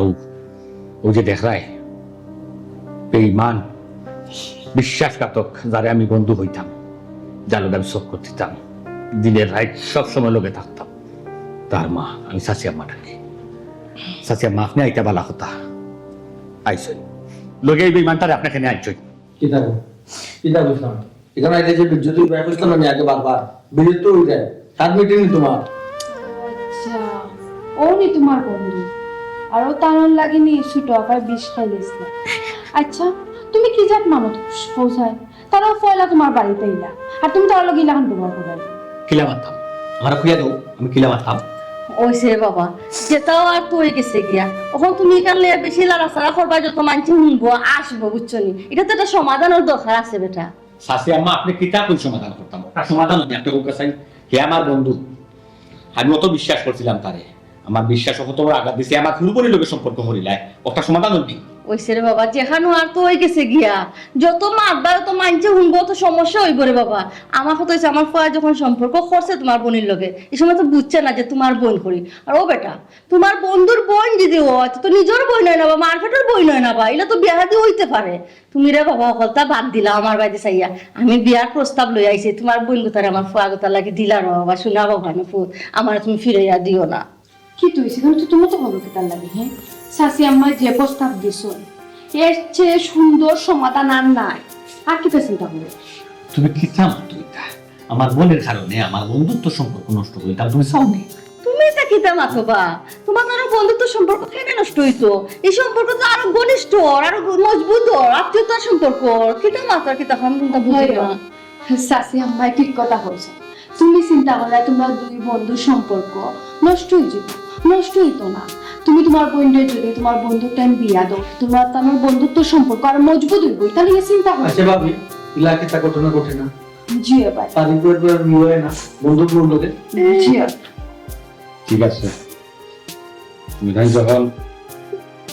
ও যে দেখায় বেঈমান বিশ্বাসঘাতক যারে আমি বন্ধু হইতাম যার লোক আমি শোক করতাম দিনের রাত সবসময় লোকে থাকতাম তার মা আমি সাসি আম্মা ডাকি। সাসি আম্মা আপনি আইতা বালা কথা আইসই লগে এই বেইমানটারে আপনাকে নিয়ে আইসই
কিতা বুঝলাম এখানে আইতে যে যদি ব্যয় করতাম আমি আগে বারবার বিদ্যুৎ তো হয়ে যায় তার মিটিং তোমার
আচ্ছা ও নি তোমার বন্ধু আর ও তার লাগেনি ছোট আবার বিষ খাইলেছিল আচ্ছা তুমি কি জাত মানুষ পৌঁছায় তারা ফয়লা তোমার বাড়িতে ইলা আর তুমি তার লগে ইলাখান তোমার করে
কিলা মারতাম আমার খুঁয়া দেবো আমি কিলা মারতাম
ওইসে রে বাবা যেটাও আর তো হয়ে গেছে গিয়া এখন তুমি কালে বেশি লাড়াচাড়া করবা যত মানুষ শুনবো আসবো বুঝছো নি এটা তো একটা সমাধানের দরকার আছে বেটা
শাসি আম্মা আপনি কিতা কোন সমাধান করতাম একটা সমাধান আমি একটা লোক চাই হে আমার বন্ধু আমি অত বিশ্বাস করছিলাম তারে আমার বিশ্বাস কত বড় আঘাত দিছে আমার ফুলবনি লোকের সম্পর্ক করিলাই একটা সমাধান হইবি
ওইসে রে বাবা যেখানে আর তো হয়ে গেছে গিয়া যত মারবা তত মানছে শুনবো তো সমস্যা হইব রে বাবা আমার কথা হয়েছে আমার ফয়া যখন সম্পর্ক করছে তোমার বোনের লগে এই সময় তো বুঝছে না যে তোমার বোন করি আর ও বেটা তোমার বন্ধুর বোন যদি ও তো নিজের বই নয় না বা মারফেটের বই নয় না বা এটা তো বিয়া হাতে হইতে পারে তুমি রে বাবা হলতা বাদ দিলা আমার বাড়িতে চাইয়া আমি বিয়ার প্রস্তাব লই আইছি তোমার বোন গোতারে আমার ফয়া গোতা লাগে দিলা র বাবা শোনা বাবা আমি আমার তুমি ফিরাইয়া দিও না
কি তুই সেখানে তো তোমার তো ভালো কেতার লাগে হ্যাঁ শাশি আম্মা যে প্রস্তাব দিছ এর চেয়ে সুন্দর সমাধান আর নাই আর কি চিন্তা করে
তুমি কিতা মারতো আমার বোনের কারণে আমার বন্ধুত্ব সম্পর্ক নষ্ট হই তা তুমি চাও নি
তুমি তা কিতা মাথবা তোমার আরো বন্ধুত্ব সম্পর্ক কেন নষ্ট হইতো এই সম্পর্ক তো আরো ঘনিষ্ঠ আরো মজবুত আত্মীয়তার সম্পর্ক কিতা মাথা কিতা খান কোনটা বুঝি না
শাশি আম্মা ঠিক কথা বলছে তুমি চিন্তা করলে তোমরা দুই বন্ধুর সম্পর্ক নষ্ট হয়ে যেত নষ্ট হইতো না তুমি তোমার বোনদের যদি তোমার বন্ধুর টাইম বিয়া দাও তোমার তোমার বন্ধুত্ব সম্পর্ক আর মজবুত হইব তাহলে এই চিন্তা করো
আচ্ছা ভাবি ইলা কিতা ঘটনা ঘটে না
জি ভাই
তারিখ করে মিলে না বন্ধু বন্ধুদের
জি
ঠিক আছে তুমি ধান যখন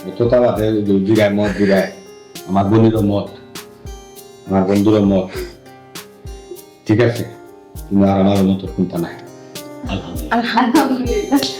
অতটা বাদে দিগায় মত দিগায় আমার বোনেরও মত আমার বন্ধুরও মত ঠিক আছে তুমি আর আমার মতো চিন্তা নাই আলহামদুলিল্লাহ
আলহামদুলিল্লাহ